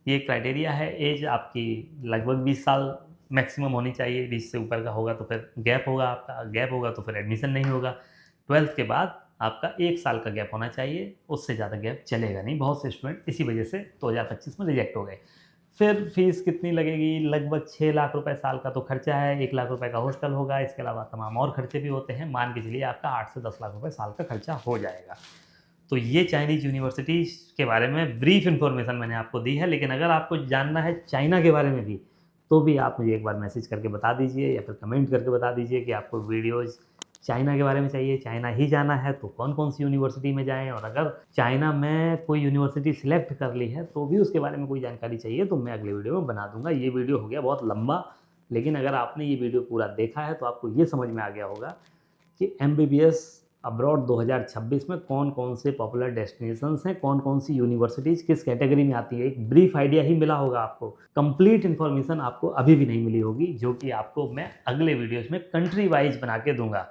ये क्राइटेरिया है। एज आपकी लगभग 20 साल मैक्सिमम होनी चाहिए। 20 से ऊपर का होगा तो फिर गैप होगा आपका, गैप होगा तो फिर एडमिशन नहीं होगा। 12th के बाद आपका 1 साल का गैप होना चाहिए, उससे ज़्यादा गैप चलेगा नहीं। बहुत से स्टूडेंट इसी वजह से 2025 में रिजेक्ट हो गए। फिर फीस कितनी लगेगी? लगभग 6 लाख रुपए साल का तो खर्चा है, 1 लाख रुपए का हॉस्टल होगा, इसके अलावा तमाम और खर्चे भी होते हैं। मान के चलिए आपका 8 से 10 लाख रुपए साल का खर्चा हो जाएगा। तो ये चाइनीज़ यूनिवर्सिटीज़ के बारे में ब्रीफ इन्फॉर्मेशन मैंने आपको दी है। लेकिन अगर आपको जानना है चाइना के बारे में भी, तो भी आप मुझे एक बार मैसेज करके बता दीजिए या फिर कमेंट करके बता दीजिए कि आपको वीडियोज़ चाइना के बारे में चाहिए। चाइना ही जाना है तो कौन-कौन सी यूनिवर्सिटी में जाएँ, और अगर चाइना में कोई यूनिवर्सिटी सिलेक्ट कर ली है तो भी उसके बारे में कोई जानकारी चाहिए तो मैं अगले वीडियो में बना दूँगा। ये वीडियो हो गया बहुत लंबा, लेकिन अगर आपने ये वीडियो पूरा देखा है तो आपको ये समझ में आ गया होगा कि एमबीबीएस अब्रॉड 2026 में कौन-कौन से पॉपुलर डेस्टिनेशंस हैं, कौन-कौन सी यूनिवर्सिटीज़ किस कैटेगरी में आती है। एक ब्रीफ आइडिया ही मिला होगा आपको। कंप्लीट इन्फॉर्मेशन आपको अभी भी नहीं मिली होगी, जो कि आपको मैं अगले वीडियोज़ में कंट्री वाइज़ बना के दूँगा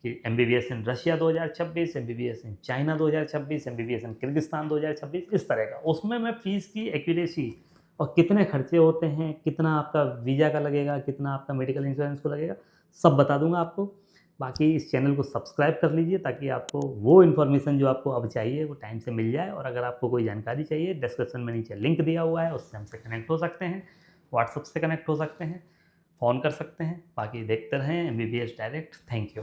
कि MBBS in Russia 2026, MBBS in China 2026, MBBS in Kyrgyzstan 2026, इस तरह का। उसमें मैं फ़ीस की एक्यूरेसी और कितने खर्चे होते हैं, कितना आपका वीज़ा का लगेगा, कितना आपका मेडिकल इंश्योरेंस को लगेगा, सब बता दूँगा आपको। बाकी इस चैनल को सब्सक्राइब कर लीजिए ताकि आपको वो इन्फॉर्मेशन जो आपको अब चाहिए वो टाइम से मिल जाए। और अगर आपको कोई जानकारी चाहिए, डिस्क्रिप्शन में नीचे लिंक दिया हुआ है, उससे हमसे कनेक्ट हो सकते हैं, व्हाट्सएप से कनेक्ट हो सकते हैं, फ़ोन कर सकते हैं। बाकी देखते रहें MBBS डायरेक्ट। Thank you.